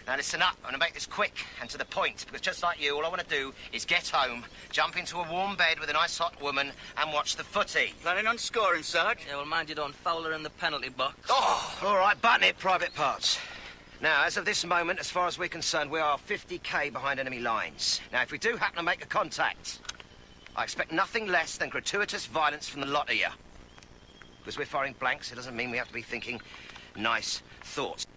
Now listen up, I'm going to make this quick and to the point, because just like you, all I want to do is get home, jump into a warm bed with a nice hot woman and watch the footy. Planning on scoring, Sarge? Yeah, well, mind you don't foul her in the penalty box. Oh, all right, button it, private parts. Now, as of this moment, as far as we're concerned, we are 50k behind enemy lines. Now, if we do happen to make a contact, I expect nothing less than gratuitous violence from the lot of you. Because we're firing blanks, it doesn't mean we have to be thinking nice thoughts.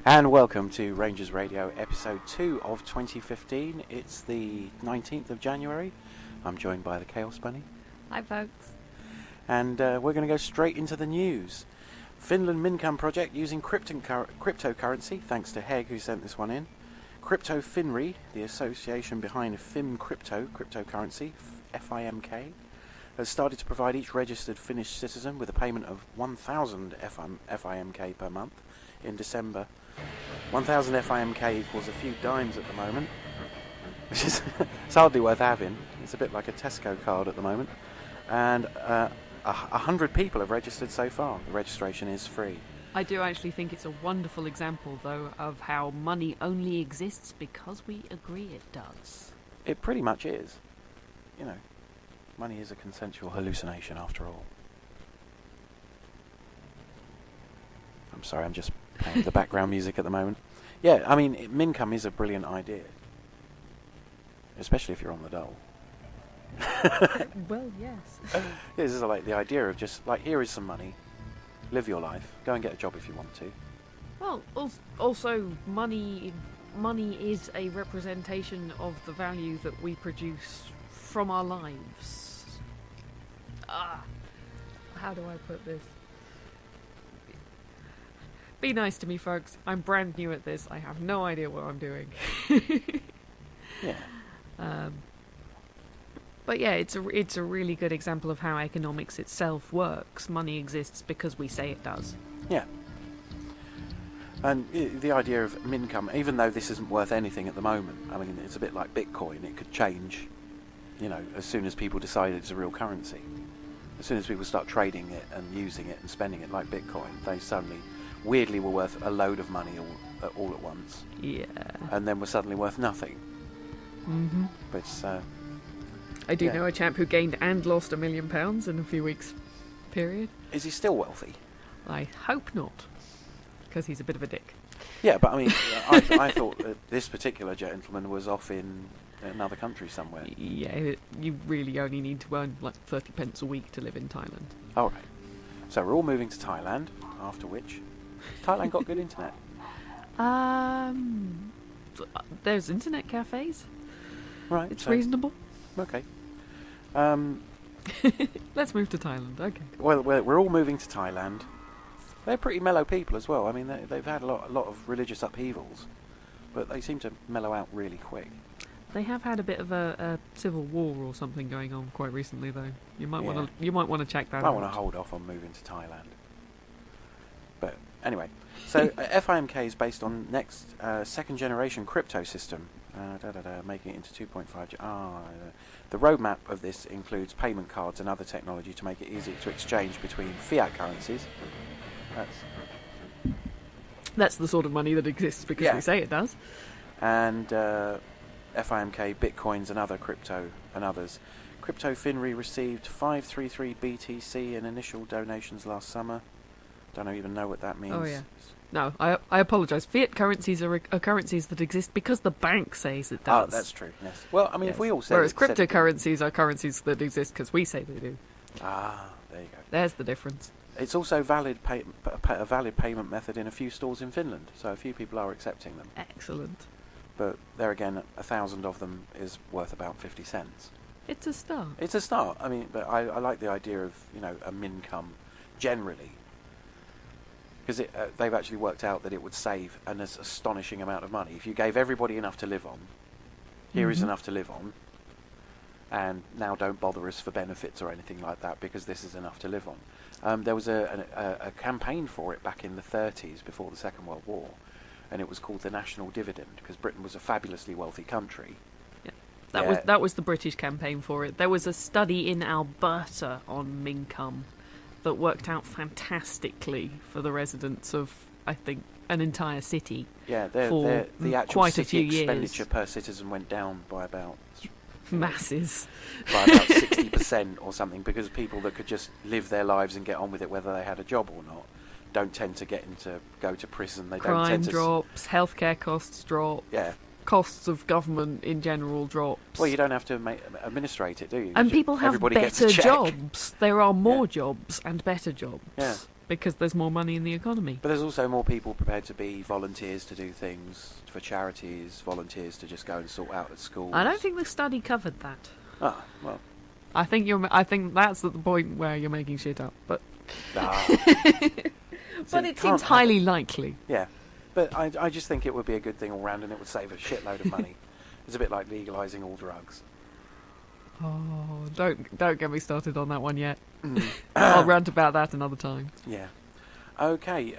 And welcome to Rangers Radio, episode 2 of 2015. It's the 19th of January. I'm joined by the Chaosbunny. Hi, folks. And we're going to go straight into the news. Finland Mincome project using cryptocurrency, thanks to Heg, who sent this one in. Crypto Finri, the association behind cryptocurrency, FIMK, has started to provide each registered Finnish citizen with a payment of 1,000 FIMK per month in December. 1,000 FIMK equals a few dimes at the moment, which is it's hardly worth having. It's a bit like a Tesco card at the moment. And 100 people have registered so far. The registration is free. I do actually think it's a wonderful example, though, of how money only exists because we agree it does. It pretty much is. You know, money is a consensual hallucination after all. I'm sorry, I'm just playing the background music at the moment. Yeah, I mean, Mincome is a brilliant idea. Especially if you're on the dole. Well, yes. This is like the idea of just, like, here is some money. Live your life. Go and get a job if you want to. Well, also, money is a representation of the value that we produce from our lives. How do I put this? Be nice to me, folks. I'm brand new at this. I have no idea what I'm doing. Yeah. But yeah, it's a really good example of how economics itself works. Money exists because we say it does. Yeah. And the idea of Mincome, even though this isn't worth anything at the moment, I mean, it's a bit like Bitcoin. It could change, you know, as soon as people decide it's a real currency. As soon as people start trading it and using it and spending it like Bitcoin, they suddenly, weirdly, were worth a load of money all at once. Yeah. And then were suddenly worth nothing. Mm-hmm. But I do know a chap who gained and lost £1 million in a few weeks period. Is he still wealthy? I hope not, because he's a bit of a dick. Yeah, but I mean, I thought that this particular gentleman was off in another country somewhere. Yeah, you really only need to earn like 30 pence a week to live in Thailand. All right. So we're all moving to Thailand, after which Thailand got good internet. There's internet cafes. Right. It's reasonable. Okay. Let's move to Thailand. Okay. Well, we're all moving to Thailand. They're pretty mellow people as well. I mean, they've had a lot of religious upheavals, but they seem to mellow out really quick. They have had a bit of a civil war or something going on quite recently, though. You might want to check that out. I want to hold off on moving to Thailand. But anyway, so FIMK is based on next second generation crypto system. Making it into 2.5G. The roadmap of this includes payment cards and other technology to make it easy to exchange between fiat currencies. That's the sort of money that exists because we say it does. And FIMK, Bitcoins and other crypto and others. Crypto Finri received 533 BTC in initial donations last summer. Don't even know what that means. Oh, yeah. No, I apologise. Fiat currencies are currencies that exist because the bank says it does. Oh, that's true, yes. Well, I mean, if we all said whereas cryptocurrencies are currencies that exist because we say they do. Ah, there you go. There's the difference. It's also a valid payment method in a few stores in Finland, so a few people are accepting them. Excellent. But there again, 1,000 of them is worth about 50 cents. It's a start. It's a start. I mean, but I like the idea of, you know, a Mincome generally. Because they've actually worked out that it would save an astonishing amount of money. If you gave everybody enough to live on, here is enough to live on, and now don't bother us for benefits or anything like that because this is enough to live on. There was a campaign for it back in the 30s before the Second World War, and it was called the National Dividend because Britain was a fabulously wealthy country. That was the British campaign for it. There was a study in Alberta on Mincome that worked out fantastically for the residents of, I think, an entire city. Yeah, for the actual quite a city few expenditure years. per citizen went down by about Masses. 60% or something, because people that could just live their lives and get on with it, whether they had a job or not, don't tend to go to prison. They don't Crime tend to drops, healthcare costs drop, yeah. costs of government in general drops. Well, you don't have to administrate it, do you? And people have Everybody gets a better check. jobs. There are more jobs and better jobs. Yeah. Because there's more money in the economy. But there's also more people prepared to be volunteers to do things for charities, volunteers to just go and sort out at schools. I don't think the study covered that. Ah, well. I think that's at the point where you're making shit up. But So but it seems highly likely. Yeah. But I just think it would be a good thing all round, and it would save a shitload of money. It's a bit like legalising all drugs. Oh, don't get me started on that one yet. I'll rant about that another time. Yeah. Okay,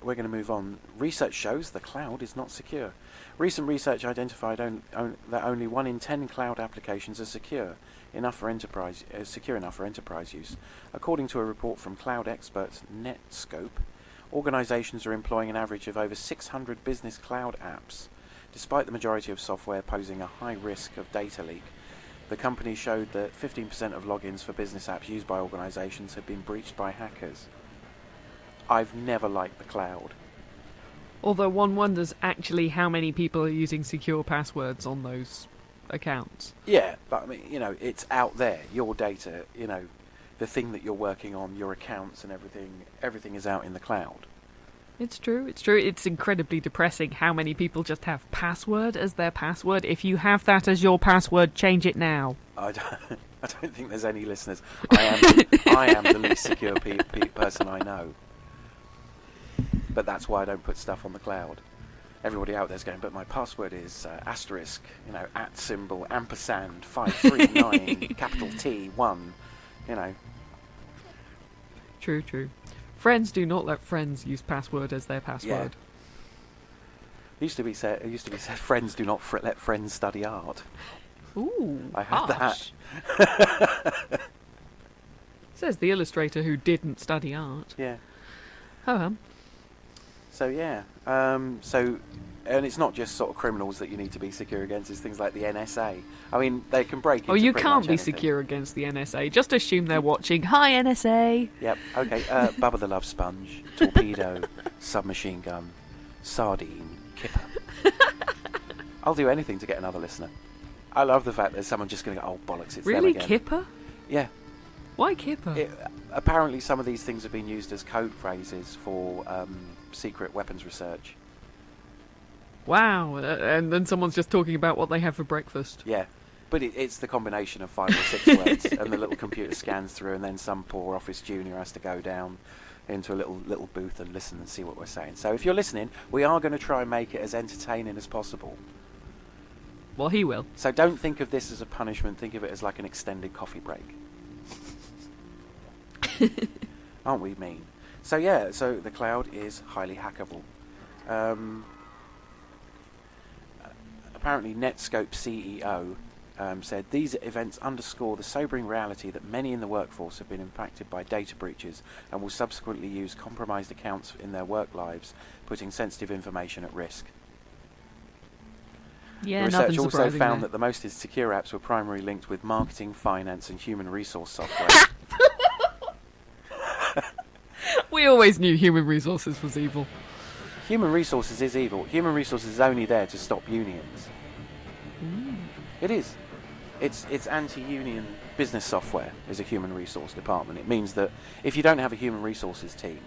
we're going to move on. Research shows the cloud is not secure. Recent research identified that only 1 in 10 cloud applications are secure enough for enterprise use. According to a report from cloud experts Netscope, organisations are employing an average of over 600 business cloud apps. Despite the majority of software posing a high risk of data leak, the company showed that 15% of logins for business apps used by organisations have been breached by hackers. I've never liked the cloud. Although one wonders actually how many people are using secure passwords on those accounts. Yeah, but I mean, it's out there. Your data, the thing that you're working on, your accounts and everything is out in the cloud. It's true. It's incredibly depressing how many people just have password as their password. If you have that as your password, change it now. I don't think there's any listeners. I am the least secure person I know. But that's why I don't put stuff on the cloud. Everybody out there's going, but my password is asterisk, @ ampersand 539 capital T 1, True. Friends do not let friends use password as their password. It used to be said, friends do not let friends study art. Ooh, I heard harsh. that. Says the illustrator who didn't study art. Yeah. Oh, So yeah, and it's not just sort of criminals that you need to be secure against. It's things like the NSA. I mean, they can break into you pretty can't much be anything. secure against the NSA. Just assume they're watching. Hi, NSA. Yep. Okay. Bubba the Love Sponge, torpedo, submachine gun, sardine, kipper. I'll do anything to get another listener. I love the fact that someone just going to go, oh bollocks, it's Really, them again. Kipper? Yeah. Why Kipper? Apparently, some of these things have been used as code phrases for secret weapons research. Wow, and then someone's just talking about what they have for breakfast. Yeah, but it's the combination of 5 or 6 words, and the little computer scans through, and then some poor office junior has to go down into a little booth and listen and see what we're saying. So if you're listening, we are going to try and make it as entertaining as possible. Well, he will. So don't think of this as a punishment, think of it as like an extended coffee break. Aren't we mean? So yeah, so the cloud is highly hackable. Apparently Netscope CEO said these events underscore the sobering reality that many in the workforce have been impacted by data breaches and will subsequently use compromised accounts in their work lives, putting sensitive information at risk. Yeah, The research nothing also surprising found there. that the most insecure apps were primarily linked with marketing, finance and human resource software. We always knew human resources was evil. Human resources is evil. Human resources is only there to stop unions. It is. It's anti-union business software is a human resource department. It means that if you don't have a human resources team,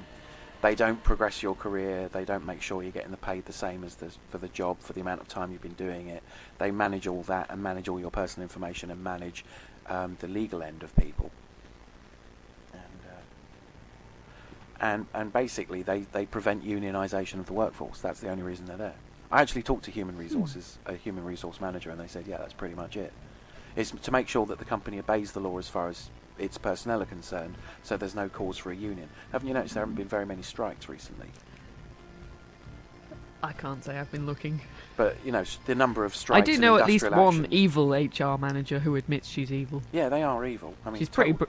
they don't progress your career, they don't make sure you're getting paid the same as for the job, for the amount of time you've been doing it. They manage all that and manage all your personal information and manage the legal end of people. And basically they prevent unionisation of the workforce. That's the only reason they're there. I actually talked to human resources, a human resource manager, and they said, yeah, that's pretty much it. It's to make sure that the company obeys the law as far as its personnel are concerned, so there's no cause for a union. Haven't you noticed there haven't been very many strikes recently? I can't say I've been looking. But, the number of strikes I do and know at least industrial one actions- evil HR manager who admits she's evil. Yeah, they are evil. I mean,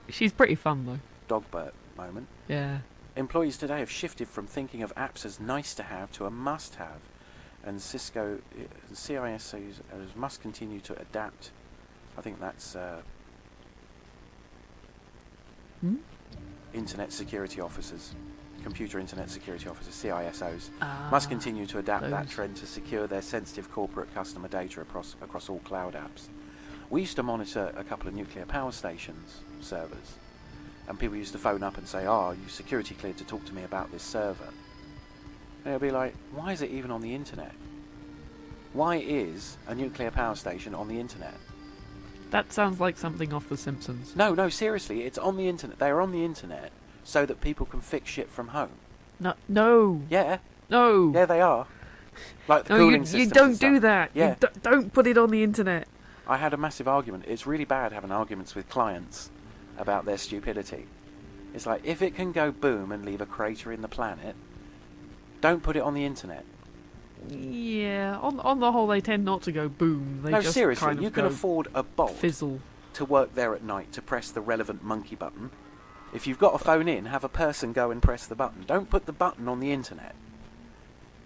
She's pretty fun though. Dogbert. moment. Yeah. Employees today have shifted from thinking of apps as nice to have to a must-have, and CISOs must continue to adapt. I think that's Internet Security Officers, Computer Internet Security Officers, CISOs, must continue to adapt that trend to secure their sensitive corporate customer data across all cloud apps. We used to monitor a couple of nuclear power stations servers, and people used to phone up and say, "Oh, you security cleared to talk to me about this server?" And it'll be like, why is it even on the internet? Why is a nuclear power station on the internet? That sounds like something off The Simpsons. No, seriously, it's on the internet. They are on the internet so that people can fix shit from home. No. Yeah. No. Yeah, they are. Like the No, cooling you systems don't and do stuff. that. Yeah. You don't put it on the internet. I had a massive argument. It's really bad having arguments with clients about their stupidity. It's like, if it can go boom and leave a crater in the planet, don't put it on the internet. Yeah, on the whole, they tend not to go boom. They No, just seriously, kind of you can go afford a bolt fizzle. to work there at night to press the relevant monkey button. If you've got a phone in, have a person go and press the button. Don't put the button on the internet.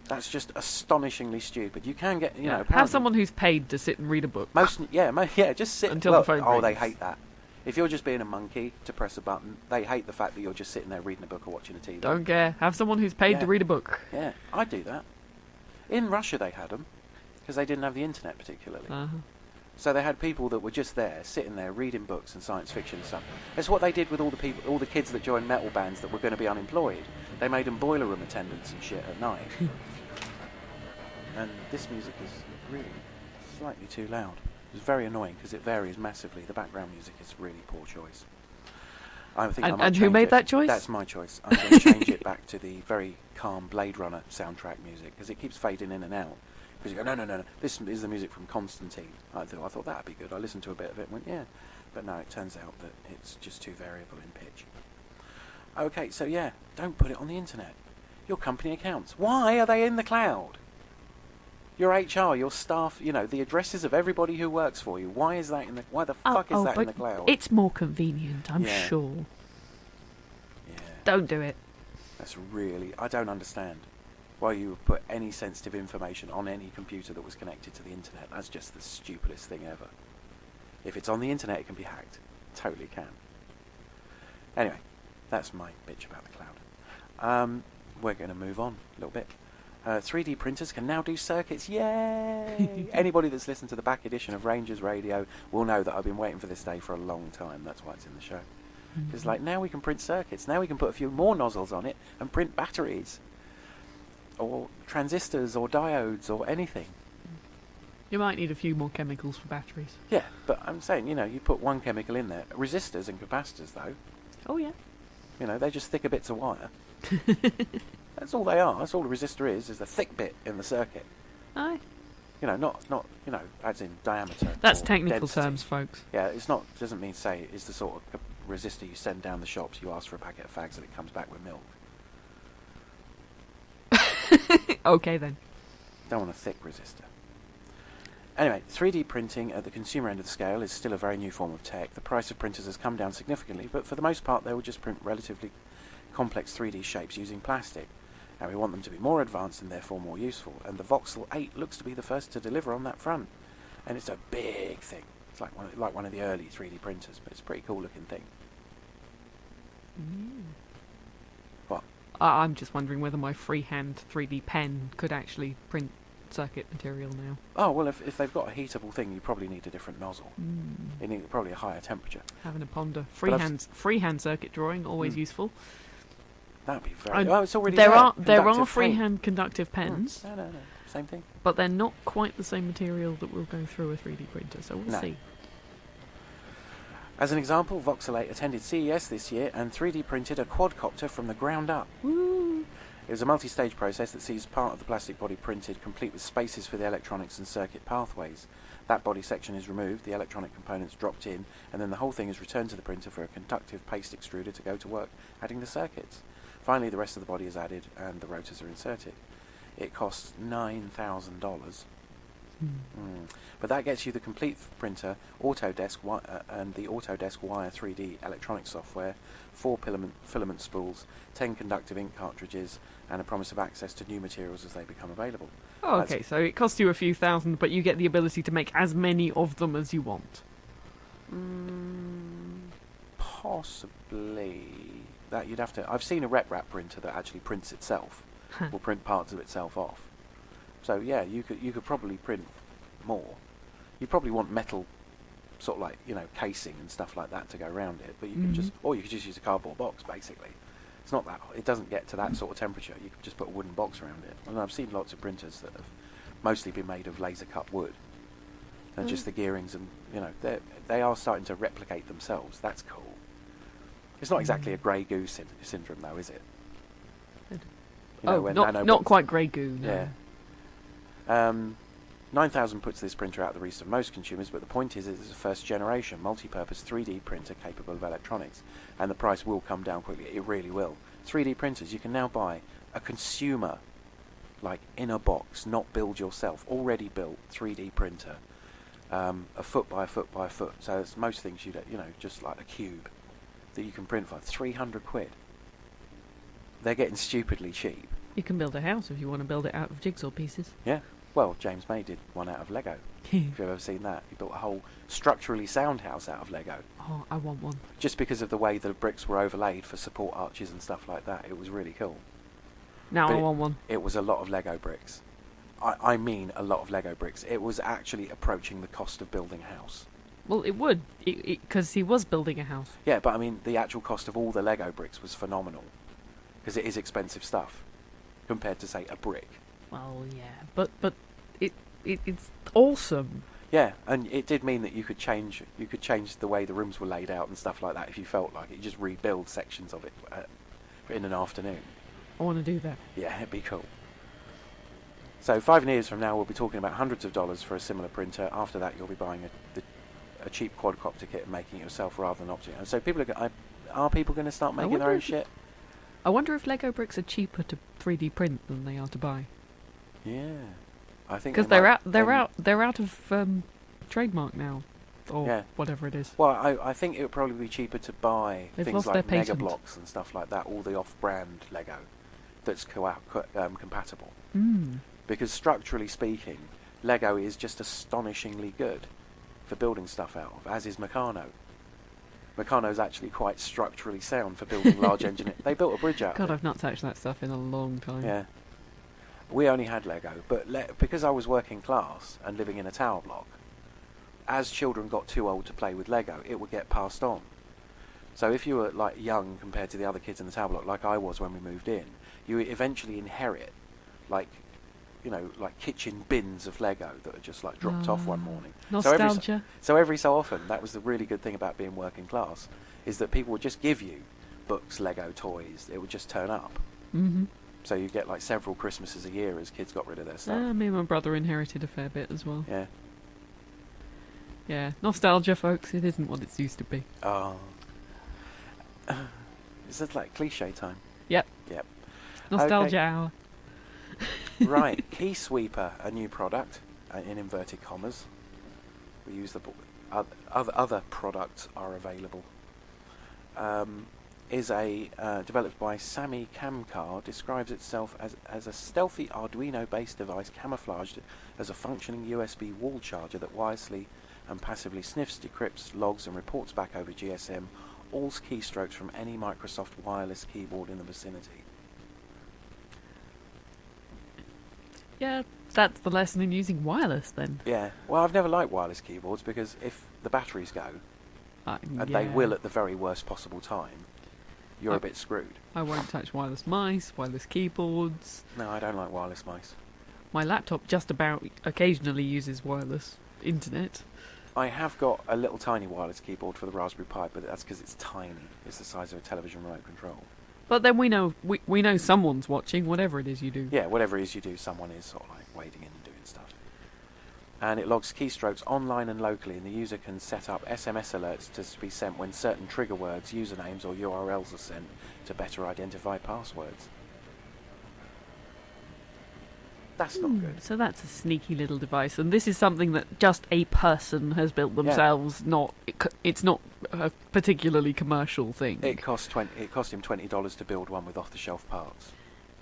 That's just astonishingly stupid. You can get, you know, have someone who's paid to sit and read a book. Just sit Until the phone Oh, they rings. hate that. If you're just being a monkey to press a button, they hate the fact that you're just sitting there reading a book or watching a TV. Don't care. Have someone who's paid Yeah. to read a book. Yeah, I do that. In Russia, they had them because they didn't have the internet particularly. So they had people that were just there, sitting there, reading books and science fiction and stuff. That's what they did with all the kids that joined metal bands that were going to be unemployed. They made them boiler room attendants and shit at night. And this music is really slightly too loud. It's very annoying because it varies massively. The background music is really poor choice. I think I might And who change made it. that choice? That's my choice. I'm going to change it back to the very calm Blade Runner soundtrack music because it keeps fading in and out. Because you go, no, this is the music from Constantine. I thought that'd be good. I listened to a bit of it and went, yeah. But no, it turns out that it's just too variable in pitch. Okay, so yeah, don't put it on the internet. Your company accounts. Why are they in the cloud? Your HR, your staff, you know, the addresses of everybody who works for you. Why is that in the? Why the fuck is that in the cloud? It's more convenient, I'm sure. Yeah. Don't do it. That's really, I don't understand why you would put any sensitive information on any computer that was connected to the internet. That's just the stupidest thing ever. If it's on the internet, it can be hacked. Totally can. Anyway, that's my bitch about the cloud. We're going to move on a little bit. 3D printers can now do circuits. Yay! Anybody that's listened to the back edition of Rangers Radio will know that I've been waiting for this day for a long time. That's why it's in the show. It's like, now we can print circuits. Now we can put a few more nozzles on it and print batteries. Or transistors or diodes or anything. You might need a few more chemicals for batteries. Yeah, but I'm saying, you know, you put one chemical in there. Resistors and capacitors, though, Oh, yeah. you know, they're just thicker bits of wire. That's all they are. That's all a resistor is the thick bit in the circuit. Aye. You know, not you know, as in diameter. That's or technical density. terms, folks. Yeah, it's not. Doesn't mean say it's the sort of resistor you send down the shops. You ask for a packet of fags and it comes back with milk. Okay, then. Don't want a thick resistor. Anyway, 3D printing at the consumer end of the scale is still a very new form of tech. The price of printers has come down significantly, but for the most part they will just print relatively complex 3D shapes using plastic. Now we want them to be more advanced and therefore more useful, and the Voxel 8 looks to be the first to deliver on that front. And it's a big thing. It's like one of the early 3D printers, but it's a pretty cool looking thing. What? I'm just wondering whether my freehand 3D pen could actually print circuit material now. Oh, well, if they've got a heatable thing, you probably need a different nozzle. You need probably a higher temperature. Having a ponder. But I've Freehand circuit drawing, always useful. That'd be very... it's already there there. are Conductive pen. freehand conductive pens, No. Same thing. but they're not quite the same material that will go through a 3D printer, so we'll No. see. As an example, Voxel 8 attended CES this year and 3D printed a quadcopter from the ground up. Woo! It was a multi-stage process that sees part of the plastic body printed, complete with spaces for the electronics and circuit pathways. That body section is removed, the electronic components dropped in, and then the whole thing is returned to the printer for a conductive paste extruder to go to work adding the circuits. Finally, the rest of the body is added and the rotors are inserted. It costs $9,000. But that gets you the complete printer, Autodesk, and the Autodesk Wire 3D electronic software, 4 filament spools, 10 conductive ink cartridges, and a promise of access to new materials as they become available. Oh, okay, so it costs you a few thousand, but you get the ability to make as many of them as you want. Possibly. That you'd have to. I've seen a RepRap printer that actually prints itself, will print parts of itself off. So yeah, you could probably print more. You probably want metal, sort of like casing and stuff like that to go around it. But you could just, or you could just use a cardboard box basically. It's not that. It doesn't get to that sort of temperature. You could just put a wooden box around it. And I've seen lots of printers that have mostly been made of laser cut wood. And just the gearings and they are starting to replicate themselves. That's cool. It's not exactly a grey goo syndrome, though, is it? Not quite grey goo. No. Yeah. 9000 puts this printer out of the reach of most consumers, but the point is it's a first-generation multi-purpose 3D printer capable of electronics, and the price will come down quickly. It really will. 3D printers, you can now buy a consumer, like in a box, not build yourself, already built 3D printer, a foot by a foot by a foot. So it's most things just like a cube that you can print for 300 quid. They're getting stupidly cheap. You can build a house if you want to build it out of jigsaw pieces. Yeah. Well, James May did one out of Lego. If you've ever seen that. He built a whole structurally sound house out of Lego. Oh, I want one. Just because of the way the bricks were overlaid for support arches and stuff like that. It was really cool. Now I want one. It was a lot of Lego bricks. I mean a lot of Lego bricks. It was actually approaching the cost of building a house. Well, it would, because he was building a house. Yeah, but I mean, the actual cost of all the Lego bricks was phenomenal. Because it is expensive stuff, compared to, say, a brick. Well, yeah, but it's awesome. Yeah, and it did mean that you could change the way the rooms were laid out and stuff like that if you felt like it. You just rebuild sections of it in an afternoon. I want to do that. Yeah, it'd be cool. So 5 years from now, we'll be talking about hundreds of dollars for a similar printer. After that, you'll be buying a cheap quadcopter kit and making it yourself rather than opting. And so are people going to start making their own shit? I wonder if Lego bricks are cheaper to 3D print than they are to buy. Yeah, I think because they're out of trademark now, or whatever it is. Well, I think it would probably be cheaper to buy things like Mega Blocks and stuff like that, all the off-brand Lego that's compatible. Because structurally speaking, Lego is just astonishingly good for building stuff out of, as is Meccano. Meccano's actually quite structurally sound for building large engineering. They built a bridge out of it. God, I've not touched that stuff in a long time. Yeah. We only had Lego, but because I was working class and living in a tower block, as children got too old to play with Lego, it would get passed on. So if you were like young compared to the other kids in the tower block, like I was when we moved in, you eventually inherit like kitchen bins of Lego that are just like dropped off one morning. Nostalgia. So every so often, that was the really good thing about being working class, is that people would just give you books, Lego toys. It would just turn up. Mm-hmm. So you get like several Christmases a year as kids got rid of their stuff. Me and my brother inherited a fair bit as well. Yeah. Yeah, nostalgia, folks. It isn't what it used to be. Oh. Is that like cliche time? Yep. Nostalgia hour. Right, Key Sweeper, a new product, in inverted commas. We use the other products are available. Is developed by Sammy Camcar, describes itself as a stealthy Arduino-based device camouflaged as a functioning USB wall charger that wirelessly and passively sniffs, decrypts, logs, and reports back over GSM all keystrokes from any Microsoft wireless keyboard in the vicinity. Yeah, that's the lesson in using wireless then. Yeah, well, I've never liked wireless keyboards because if the batteries go, and they will at the very worst possible time, you're a bit screwed. I won't touch wireless mice, wireless keyboards. No, I don't like wireless mice. My laptop just about occasionally uses wireless internet. I have got a little tiny wireless keyboard for the Raspberry Pi, but that's because it's tiny. It's the size of a television remote control. But then we know someone's watching, whatever it is you do. Yeah, whatever it is you do, someone is sort of like wading in and doing stuff. And it logs keystrokes online and locally, and the user can set up SMS alerts to be sent when certain trigger words, usernames or URLs are sent to better identify passwords. That's not good. So that's a sneaky little device, and this is something that just a person has built themselves. It's not a particularly commercial thing. It cost him $20 to build one with off-the-shelf parts.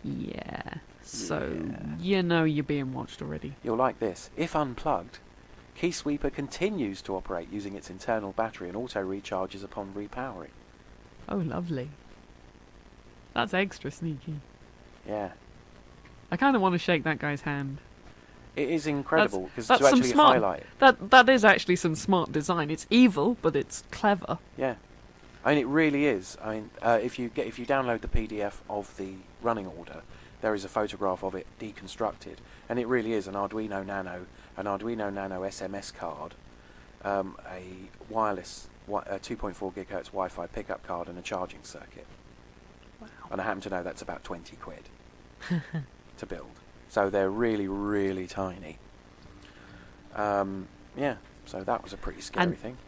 Yeah. So you're being watched already. You'll like this. If unplugged, KeySweeper continues to operate using its internal battery and auto-recharges upon repowering. Oh, lovely. That's extra sneaky. Yeah. I kind of want to shake that guy's hand. It is incredible, because that's to actually highlight it. That is actually some smart design. It's evil, but it's clever. Yeah. I mean, it really is. I mean, if you download the PDF of the running order, there is a photograph of it deconstructed, and it really is an Arduino Nano SMS card, a wireless 2.4 gigahertz Wi-Fi pickup card, and a charging circuit. Wow. And I happen to know that's about 20 quid to build. So they're really, really tiny. Yeah, so that was a pretty scary thing.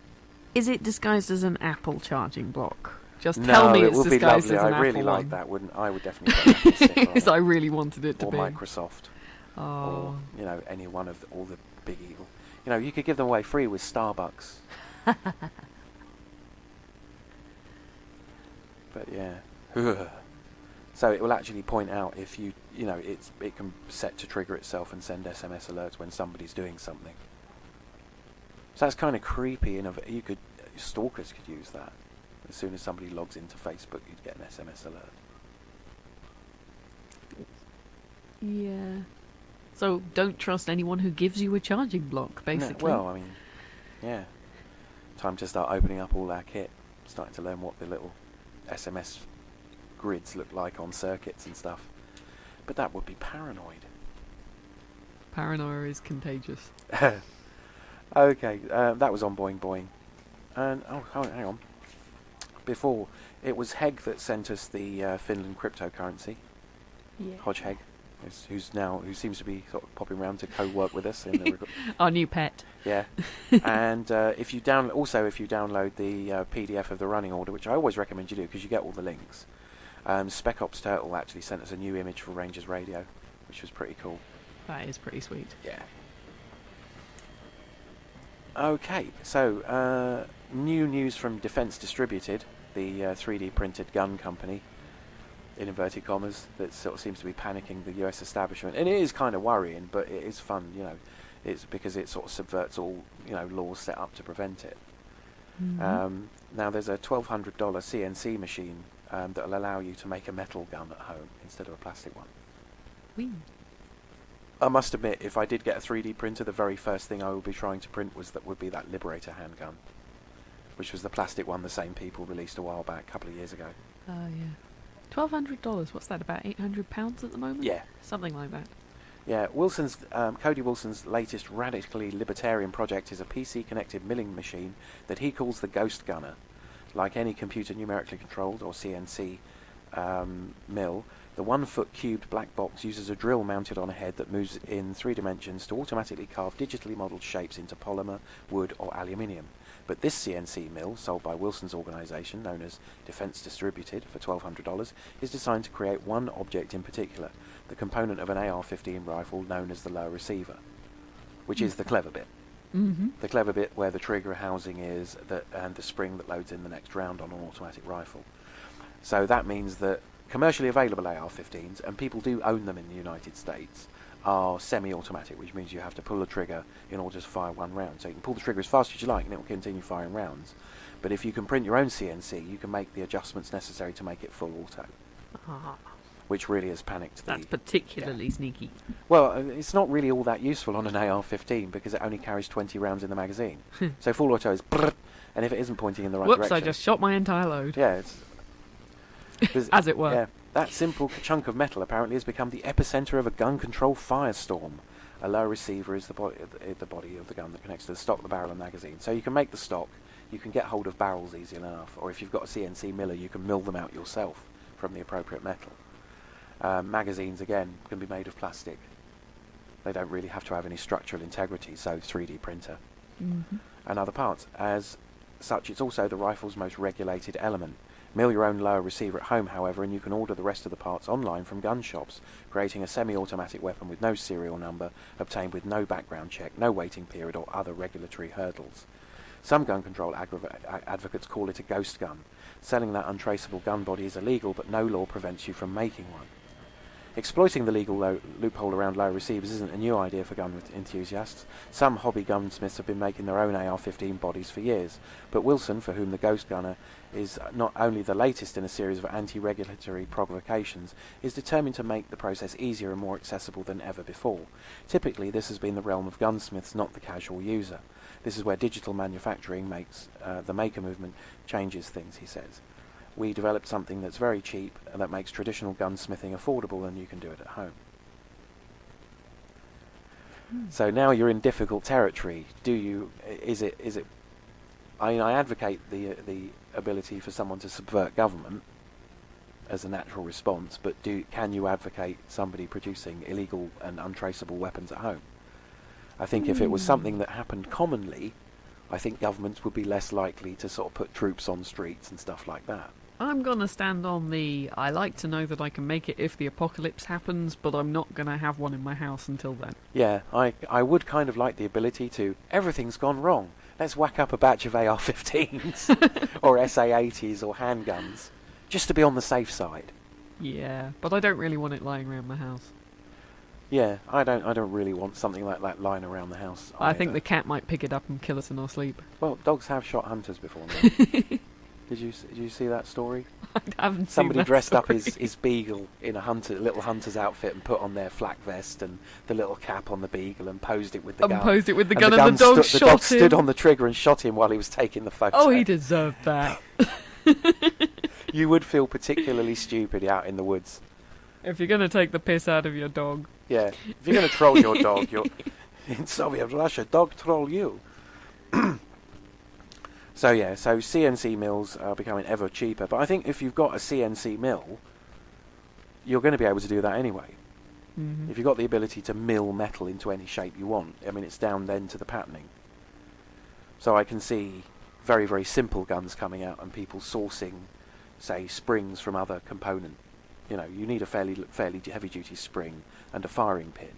Is it disguised as an Apple charging block? Just tell me it's disguised as an Apple. I really like that, wouldn't I? Would definitely get that because I really wanted it to or be. Or Microsoft. Oh. Or, any one of all the big evil. You could give them away free with Starbucks. But yeah. So it will actually point out if it can set to trigger itself and send SMS alerts when somebody's doing something. So that's kind of creepy. Stalkers could use that. As soon as somebody logs into Facebook, you'd get an SMS alert. Yeah. So don't trust anyone who gives you a charging block, basically. No, well, I mean, yeah. Time to start opening up all our kit. Starting to learn what the little SMS grids look like on circuits and stuff. But that would be paranoid. Paranoia is contagious. Okay, that was on Boing Boing. And, hang on. Before, it was Heg that sent us the Finland cryptocurrency. Yeah. Hodge Heg, who seems to be sort of popping around to co-work with us in the our new pet. Yeah. And if you download the PDF of the running order, which I always recommend you do because you get all the links. Spec Ops Turtle actually sent us a new image for Rangers Radio, which was pretty cool. That is pretty sweet. Yeah. Okay, so new news from Defence Distributed, the 3D printed gun company, in inverted commas, that sort of seems to be panicking the US establishment. And it is kind of worrying, but it is fun, It's because it sort of subverts all, laws set up to prevent it. Mm-hmm. Now there's a $1,200 CNC machine that will allow you to make a metal gun at home instead of a plastic one. Whee. I must admit, if I did get a 3D printer, the very first thing I would be trying to print would be that Liberator handgun, which was the plastic one the same people released a while back, a couple of years ago. Oh, yeah. $1,200, what's that, about £800 at the moment? Yeah. Something like that. Yeah, Cody Wilson's latest radically libertarian project is a PC-connected milling machine that he calls the Ghost Gunner. Like any computer numerically controlled, or CNC, mill, the 1-foot cubed black box uses a drill mounted on a head that moves in 3 dimensions to automatically carve digitally modelled shapes into polymer, wood or aluminium. But this CNC mill, sold by Wilson's organisation, known as Defence Distributed, for $1,200, is designed to create one object in particular, the component of an AR-15 rifle known as the lower receiver, which is the clever bit. Mm-hmm. The clever bit where the trigger housing is, and the spring that loads in the next round on an automatic rifle. So that means that commercially available AR-15s, and people do own them in the United States, are semi-automatic, which means you have to pull the trigger in order to fire one round. So you can pull the trigger as fast as you like and it will continue firing rounds. But if you can print your own CNC, you can make the adjustments necessary to make it full auto. Which really has panicked That's particularly sneaky. Well, it's not really all that useful on an AR-15 because it only carries 20 rounds in the magazine. So full auto is brrr, and if it isn't pointing in the right Whoops, direction... I just shot my entire load. Yeah, as it were. Yeah, that simple chunk of metal apparently has become the epicenter of a gun control firestorm. A low receiver is the body of the gun that connects to the stock, the barrel and magazine. So you can make the stock, you can get hold of barrels easy enough, or if you've got a CNC miller you can mill them out yourself from the appropriate metal. Magazines, again, can be made of plastic. They don't really have to have any structural integrity, so 3D printer. Mm-hmm. And other parts. As such, it's also the rifle's most regulated element, Mill your own lower receiver at home, however, and you can order the rest of the parts online from gun shops, creating a semi-automatic weapon with no serial number, obtained with no background check, no waiting period or other regulatory hurdles. Some gun control advocates call it a ghost gun. Selling that untraceable gun body is illegal, but no law prevents you from making one. Exploiting the legal loophole around low receivers isn't a new idea for gun enthusiasts. Some hobby gunsmiths have been making their own AR-15 bodies for years, but Wilson, for whom the Ghost Gunner is not only the latest in a series of anti-regulatory provocations, is determined to make the process easier and more accessible than ever before. Typically, this has been the realm of gunsmiths, not the casual user. This is where digital manufacturing makes the maker movement changes things, he says. We developed something that's very cheap and that makes traditional gunsmithing affordable, and you can do it at home. So now you're in difficult territory. Is it I advocate the ability for someone to subvert government as a natural response, but can you advocate somebody producing illegal and untraceable weapons at home? I think if it was something that happened commonly, I think governments would be less likely to sort of put troops on streets and stuff like that. I'm going to stand on I like to know that I can make it if the apocalypse happens, but I'm not going to have one in my house until then. Yeah, I would kind of like the ability to, everything's gone wrong, let's whack up a batch of AR-15s or SA-80s or handguns, just to be on the safe side. Yeah, but I don't really want it lying around my house. Yeah, I don't really want something like that lying around the house either. I think the cat might pick it up and kill us in our sleep. Well, dogs have shot hunters before now. Did you see that story? I haven't Somebody seen that dressed story. up his beagle in a little hunter's outfit and put on their flak vest and the little cap on the beagle and posed it with the gun. And posed it with the And gun, and the dog shot the dog him. stood on the trigger and shot him while he was taking the photo. Oh, he deserved that. You would feel particularly stupid out in the woods. If you're going to take the piss out of your dog. Yeah, if you're going to troll your dog, in Soviet Russia, dog troll you. So CNC mills are becoming ever cheaper. But I think if you've got a CNC mill, you're going to be able to do that anyway. Mm-hmm. If you've got the ability to mill metal into any shape you want, I mean, it's down then to the patterning. So I can see very, very simple guns coming out and people sourcing, say, springs from other component. You know, you need a fairly heavy-duty spring and a firing pin.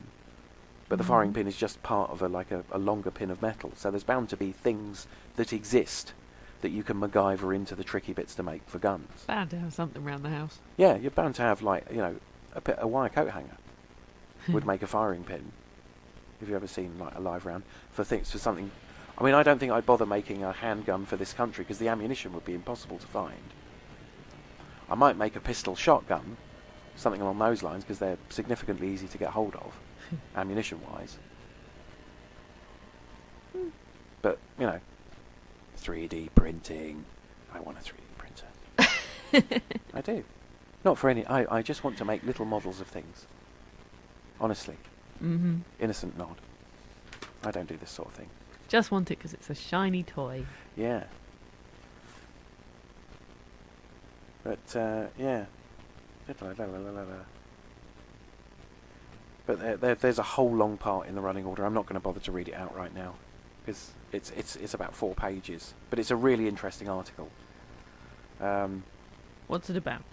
But the firing pin is just part of a longer pin of metal. So there's bound to be things that exist that you can MacGyver into the tricky bits to make for guns. Bound to have something around the house. Yeah, you're bound to have, a wire coat hanger would make a firing pin. Have you ever seen, a live round? For something... I mean, I don't think I'd bother making a handgun for this country because the ammunition would be impossible to find. I might make a pistol shotgun, something along those lines, because they're significantly easy to get hold of, ammunition-wise. But, 3D printing. I want a 3D printer. I do. Not for any... I just want to make little models of things. Honestly. Mm-hmm. Innocent nod. I don't do this sort of thing. Just want it because it's a shiny toy. Yeah. But, yeah. But there's a whole long part in the running order. I'm not going to bother to read it out right now, because it's about 4 pages. But it's a really interesting article. What's it about?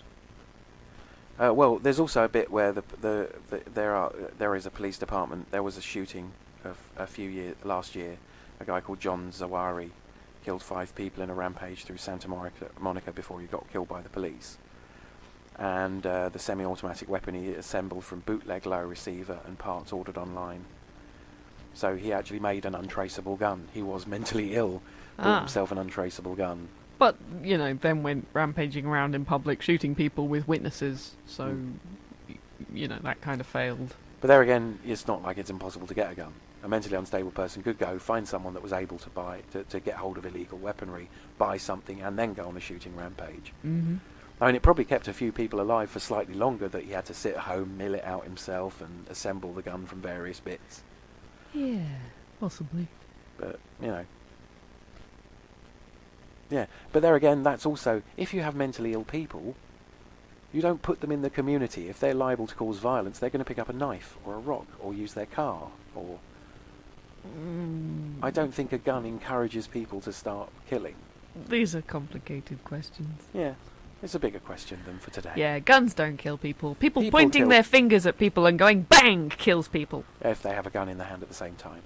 Well, there's also a bit where there is a police department. There was a shooting last year. A guy called John Zawari killed 5 people in a rampage through Santa Monica before he got killed by the police. And the semi-automatic weapon he assembled from bootleg low receiver and parts ordered online. So he actually made an untraceable gun. He was mentally ill, bought himself an untraceable gun. But, then went rampaging around in public, shooting people with witnesses, so, that kind of failed. But there again, it's not like it's impossible to get a gun. A mentally unstable person could go find someone that was able to get hold of illegal weaponry, buy something, and then go on a shooting rampage. Mm-hmm. I mean, it probably kept a few people alive for slightly longer, that he had to sit at home, mill it out himself, and assemble the gun from various bits. Yeah, possibly. But, yeah. But there again, that's also, if you have mentally ill people, you don't put them in the community. If they're liable to cause violence, they're going to pick up a knife or a rock or use their car. Or I don't think a gun encourages people to start killing. These are complicated questions. Yeah. It's a bigger question than for today. Yeah, guns don't kill people. People People pointing kill- their fingers at people and going bang kills people. If they have a gun in their hand at the same time.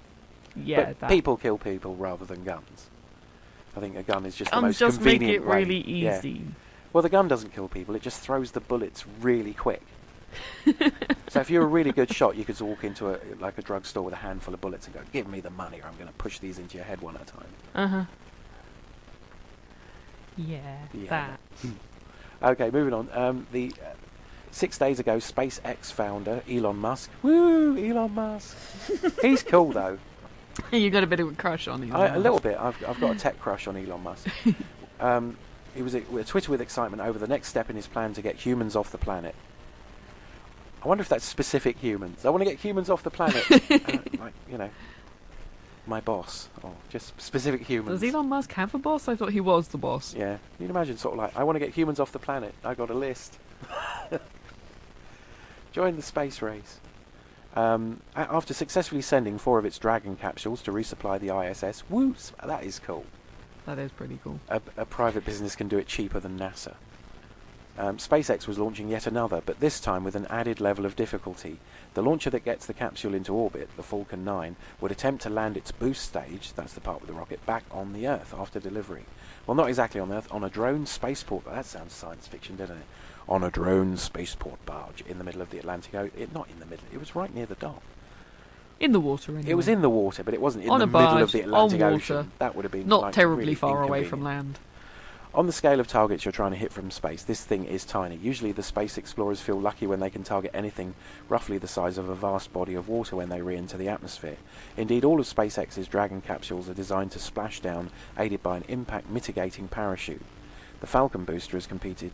Yeah, But that. people kill people rather than guns. I think a gun is just the Guns most just make convenient it way. really Yeah. easy. Well, the gun doesn't kill people, it just throws the bullets really quick. So if you're a really good shot, you could walk into a drugstore with a handful of bullets and go, give me the money or I'm going to push these into your head one at a time. Uh-huh. Yeah, Yeah. that. Okay, moving on. 6 days ago, SpaceX founder Elon Musk. Woo, Elon Musk. He's cool though. You got a bit of a crush on him. A little bit. I've got a tech crush on Elon Musk. He was with Twitter with excitement over the next step in his plan to get humans off the planet. I wonder if that's specific humans. I want to get humans off the planet. My boss, or just specific humans. Does Elon Musk have a boss? I thought he was the boss. Yeah, you can imagine sort of like, I want to get humans off the planet. I got a list. Join the space race. After successfully sending 4 of its Dragon capsules to resupply the ISS, whoops, that is cool. That is pretty cool. A private business can do it cheaper than NASA. SpaceX was launching yet another, but this time with an added level of difficulty. The launcher that gets the capsule into orbit, the Falcon 9, would attempt to land its boost stage, that's the part with the rocket, back on the Earth after delivery. Well, not exactly on Earth, on a drone spaceport. That sounds science fiction, doesn't it? On a drone spaceport barge in the middle of the Atlantic Ocean. Not in the middle, it was right near the dock. In the water, anyway. It was in the water, but it wasn't in On the a middle of barge, the Atlantic on Ocean. water. That would have been Not like, terribly really far away inconvenient. from land. On the scale of targets you're trying to hit from space, this thing is tiny. Usually the space explorers feel lucky when they can target anything roughly the size of a vast body of water when they re-enter the atmosphere. Indeed, all of SpaceX's Dragon capsules are designed to splash down, aided by an impact mitigating parachute. The Falcon booster has completed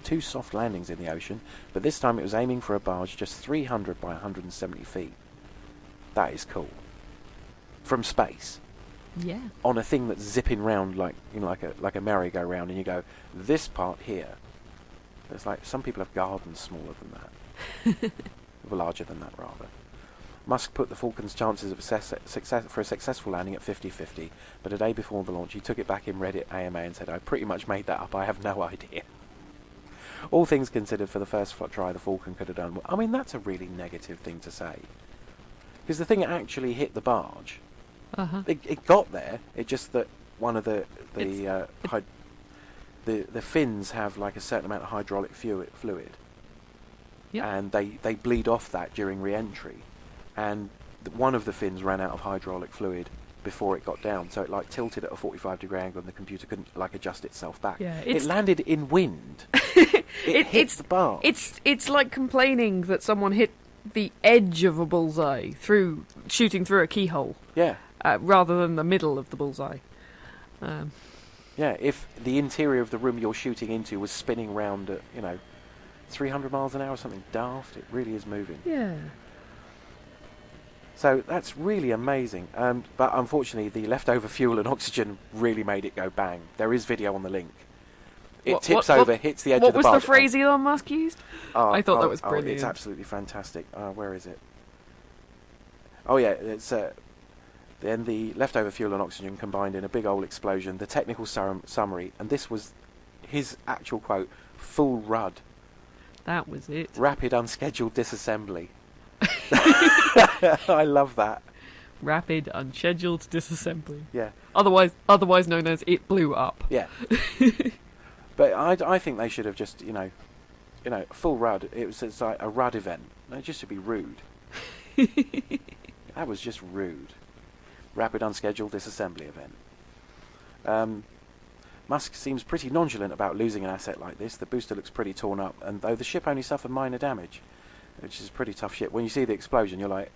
2 soft landings in the ocean, but this time it was aiming for a barge just 300 by 170 feet. That is cool. From space. Yeah. On a thing that's zipping round like a merry-go-round, and you go, this part here. It's like some people have gardens smaller than that, larger than that rather. Musk put the Falcon's chances of for a successful landing at 50-50, but a day before the launch he took it back in Reddit AMA and said, I pretty much made that up, I have no idea. All things considered, for the first try the Falcon could have done well. I mean, that's a really negative thing to say. Because the thing actually hit the barge. Uh-huh. It got there. It just that one of the fins have like a certain amount of hydraulic fluid, Yep. and they bleed off that during re-entry, and one of the fins ran out of hydraulic fluid before it got down, so it like tilted at a 45-degree angle, and the computer couldn't like adjust itself back. Yeah, it landed in wind. It hit the barge. It's like complaining that someone hit the edge of a bullseye shooting through a keyhole. Yeah. Rather than the middle of the bullseye. Yeah, if the interior of the room you're shooting into was spinning round at, 300 miles an hour or something daft, it really is moving. Yeah. So that's really amazing. But unfortunately, the leftover fuel and oxygen really made it go bang. There is video on the link. It tips over, hits the edge of the barge. What was the phrase Elon Musk used? I thought that was brilliant. It's absolutely fantastic. Where is it? Oh yeah, it's... Then the leftover fuel and oxygen combined in a big old explosion. The technical summary, and this was his actual quote, full RUD. That was it. Rapid unscheduled disassembly. I love that. Rapid unscheduled disassembly. Yeah. Otherwise known as it blew up. Yeah. But I think they should have just, full RUD. It's like a RUD event. It just should be rude. That was just rude. Rapid unscheduled disassembly event. Musk seems pretty nonchalant about losing an asset like this. The booster looks pretty torn up, and though the ship only suffered minor damage, which is a pretty tough ship. When you see the explosion, you're like,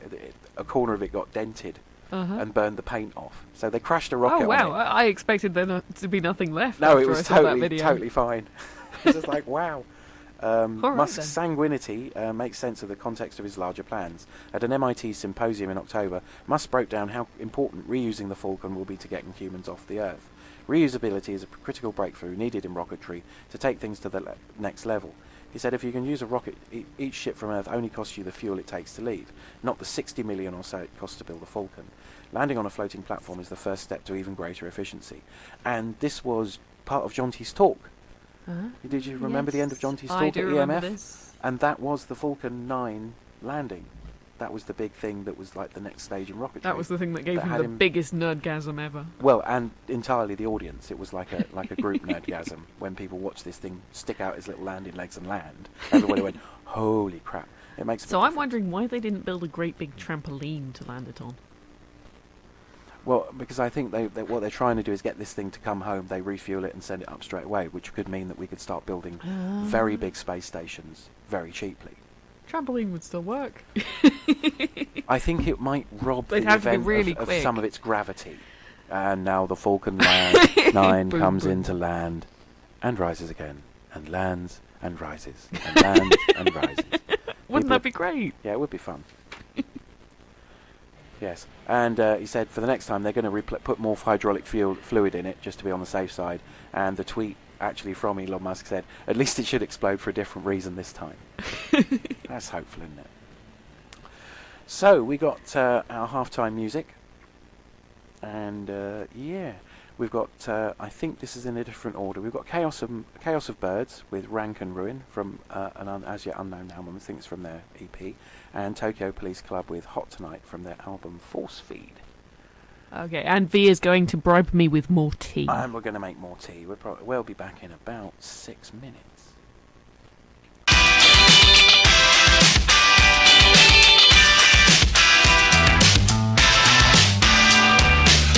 a corner of it got dented and burned the paint off. So they crashed a rocket. Oh wow! on it. I expected there to be nothing left. No, after it was I saw that video. totally fine. It's just like wow. Musk's then. sanguinity makes sense of the context of his larger plans. At an MIT symposium in October, Musk broke down how important reusing the Falcon will be to getting humans off the Earth. Reusability is a critical breakthrough needed in rocketry to take things to the next level. He said if you can use a rocket, each ship from Earth only costs you the fuel it takes to leave, not the 60 million or so it costs to build a Falcon. Landing on a floating platform is the first step to even greater efficiency. And this was part of Jonty's talk. Did you remember the end of John T. I Stalk do at remember EMF? this. And that was the Falcon 9 landing. That was the big thing that was like the next stage in rocketry. That was the thing that gave that him had the biggest nerdgasm ever. Well, and entirely the audience. It was like a group nerdgasm. When people watched this thing stick out its little landing legs and land, everybody went, "Holy crap!" It makes. So I'm wondering why they didn't build a great big trampoline to land it on. Well, because I think what they're trying to do is get this thing to come home. They refuel it and send it up straight away, which could mean that we could start building very big space stations very cheaply. Trampoline would still work. I think it might rob They'd the have to be event really of quick. some of its gravity. And now the Falcon 9 Boom, comes boom. into land and rises again, and lands and rises, and lands and rises. Wouldn't that be great? Yeah, it would be fun. Yes, and he said for the next time they're going to put more hydraulic fluid in it just to be on the safe side. And the tweet actually from Elon Musk said, "At least it should explode for a different reason this time." That's hopeful, isn't it? So we got our halftime music, and yeah, we've got. I think this is in a different order. We've got Chaos of Birds with Rank and Ruin from an as yet unknown album. I think it's from their EP, and Tokyo Police Club with Hot Tonight from their album Force Feed. Okay, and V is going to bribe me with more tea. And we're going to make more tea. We'll be back in about 6 minutes.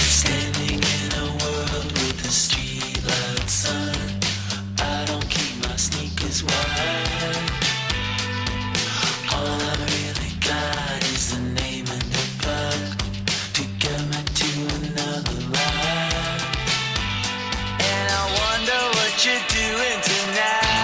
Standing in a world with the streetlight sun, I don't keep my sneakers wide. All I really got is the name and the plug to get me to another life. And I wonder what you're doing tonight.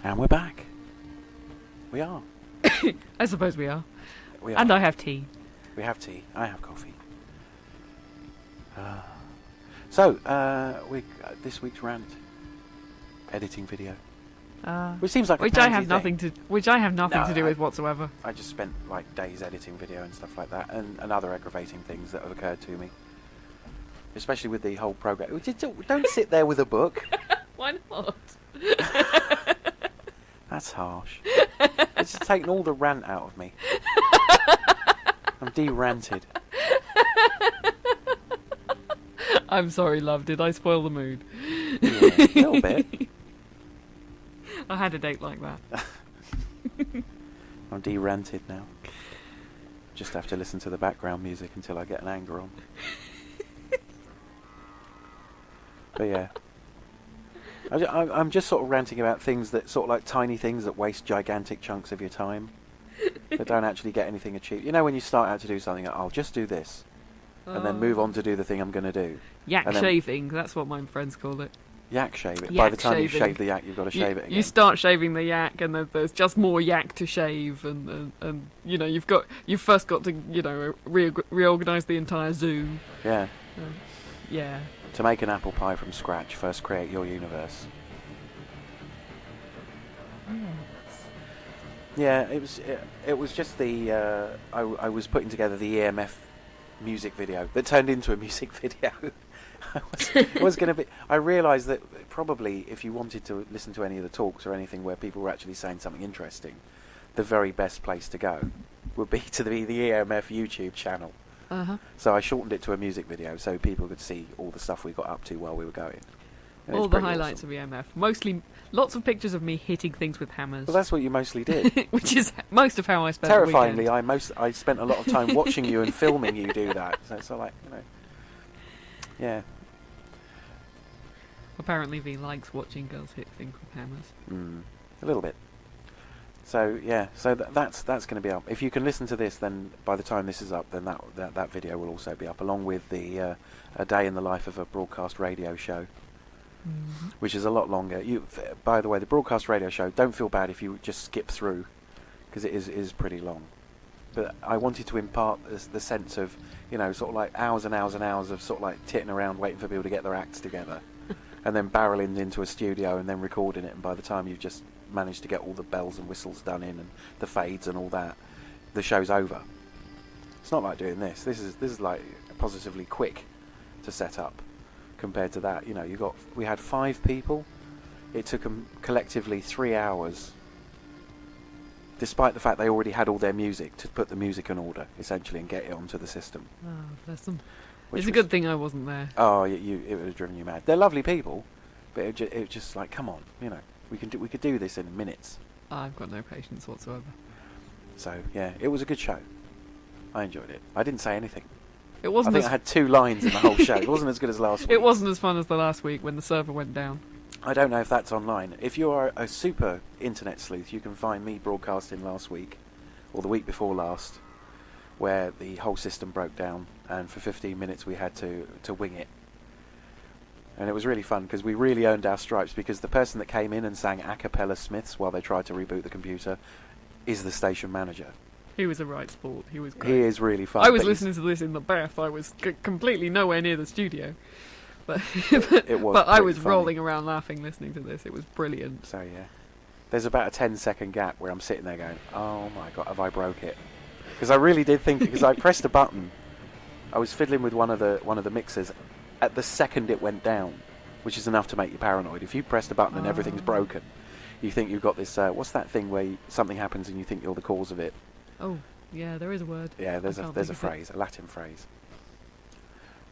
And we're back. We are. I suppose we are. We are. And I have tea. We have tea. I have coffee. So, this week's rant. Editing video. Which seems like which a I have pansy nothing thing. to do with whatsoever. I just spent like days editing video and stuff like that, and other aggravating things that have occurred to me. Especially with the whole program. Don't sit there with a book. Why not? That's harsh. It's just taken all the rant out of me. I'm de-ranted. I'm sorry, love. Did I spoil the mood? Yeah, a little bit. I had a date like that. I'm de-ranted now. Just have to listen to the background music until I get an anger on. But yeah. I'm just sort of ranting about things that sort of like tiny things that waste gigantic chunks of your time. That don't actually get anything achieved. You know when you start out to do something, I'll just do this. And then move on to do the thing I'm going to do. Yak and then shaving, that's what my friends call it. Yak shaving. Yak By the time shaving. you shave the yak, you've got to shave it again. You start shaving the yak, and then there's just more yak to shave, and you know you've first got to reorganize the entire zoo. Yeah. Yeah. To make an apple pie from scratch, first create your universe. Yeah, it was just the I was putting together the EMF music video that turned into a music video. It was going to be. I realised that probably if you wanted to listen to any of the talks or anything where people were actually saying something interesting, the very best place to go would be to the EMF YouTube channel. So I shortened it to a music video so people could see all the stuff we got up to while we were going. And all it's the pretty highlights awesome. of EMF. Mostly, lots of pictures of me hitting things with hammers. Well, that's what you mostly did. Which is most of how I spent Terrifyingly, the weekend. I spent a lot of time watching you and filming you do that. So it's like, yeah. Apparently, V likes watching girls hit things with hammers. A little bit. So yeah, so that's going to be up. If you can listen to this, then by the time this is up, then that video will also be up, along with the a day in the life of a broadcast radio show, which is a lot longer. By the way, the broadcast radio show, don't feel bad if you just skip through, because it is pretty long. But I wanted to impart the sense of, sort of like hours and hours and hours of sort of like titting around waiting for people to get their acts together, and then barreling into a studio and then recording it, and by the time you've just managed to get all the bells and whistles done in and the fades and all that, the show's over. It's not like doing this. This is like positively quick to set up compared to that. We had 5 people. It took them collectively 3 hours, despite the fact they already had all their music, to put the music in order essentially and get it onto the system. Oh, bless them. Which It's a good thing I wasn't there. Oh, it would have driven you mad. They're lovely people, but it was just like, come on, we could do this in minutes. I've got no patience whatsoever. So yeah, it was a good show. I enjoyed it. I didn't say anything. It I wasn't. think I had 2 lines in the whole show. It wasn't as good as last week. It wasn't as fun as the last week when the server went down. I don't know if that's online. If you are a super internet sleuth, you can find me broadcasting last week, or the week before last, where the whole system broke down, and for 15 minutes we had to wing it. And it was really fun, because we really earned our stripes, because the person that came in and sang a cappella Smiths while they tried to reboot the computer is the station manager. He was a right sport. He was great. He is really fun. I was listening to this in the bath. I was completely nowhere near the studio. But, It was but I pretty was funny. rolling around laughing listening to this. It was brilliant. So yeah, there's about a 10-second gap where I'm sitting there going, "Oh my god, have I broke it?" Because I really did think, because I pressed a button, I was fiddling with one of the mixers. At the second it went down, which is enough to make you paranoid. If you pressed a button and everything's broken, you think you've got this. What's that thing where something happens and you think you're the cause of it? Oh, yeah, there is a word. Yeah, there's I a can't there's a think of it. phrase, a Latin phrase.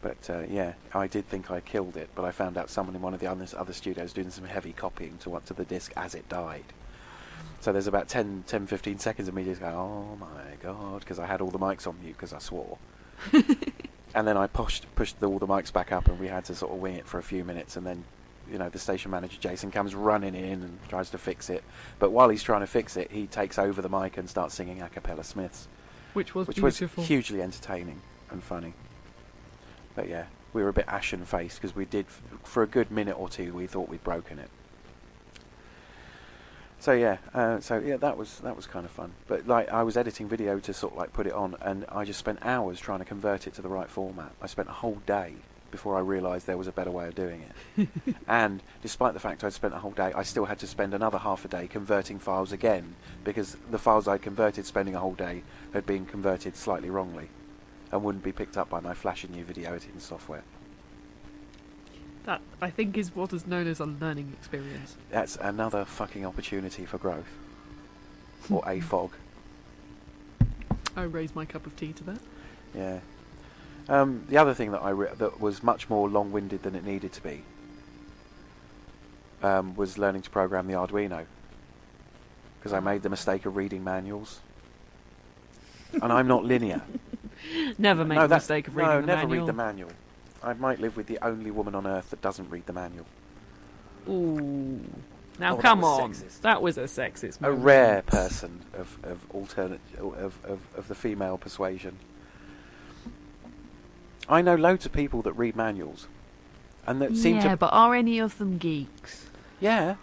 But yeah, I did think I killed it, but I found out someone in one of the other studios doing some heavy copying to the disc as it died. So there's about 10-15 seconds of me just going, oh my god, because I had all the mics on mute because I swore. And then I pushed all the mics back up, and we had to sort of wing it for a few minutes, and then the station manager Jason comes running in and tries to fix it. But while he's trying to fix it, he takes over the mic and starts singing a cappella Smiths, Which was which beautiful. was hugely entertaining and funny. But yeah, we were a bit ashen-faced because we did, for a good minute or two, we thought we'd broken it. So yeah, that was kind of fun. But like, I was editing video to sort of like put it on, and I just spent hours trying to convert it to the right format. I spent a whole day before I realised there was a better way of doing it. And despite the fact I'd spent a whole day, I still had to spend another half a day converting files again, because the files I converted spending a whole day had been converted slightly wrongly, and wouldn't be picked up by my flashing new video editing software. That, I think, is what is known as a learning experience. That's another fucking opportunity for growth. Or a fog. I raise my cup of tea to that. Yeah. The other thing that that was much more long-winded than it needed to be was learning to program the Arduino. Because I made the mistake of reading manuals. And I'm not linear. Never make the mistake of reading the manual. No, never read the manual. I might live with the only woman on earth that doesn't read the manual. Ooh. Now Oh, come that was on. sexist. That was a sexist A moment. rare person of the female persuasion. I know loads of people that read manuals, and that seem to. Yeah, but are any of them geeks? Yeah.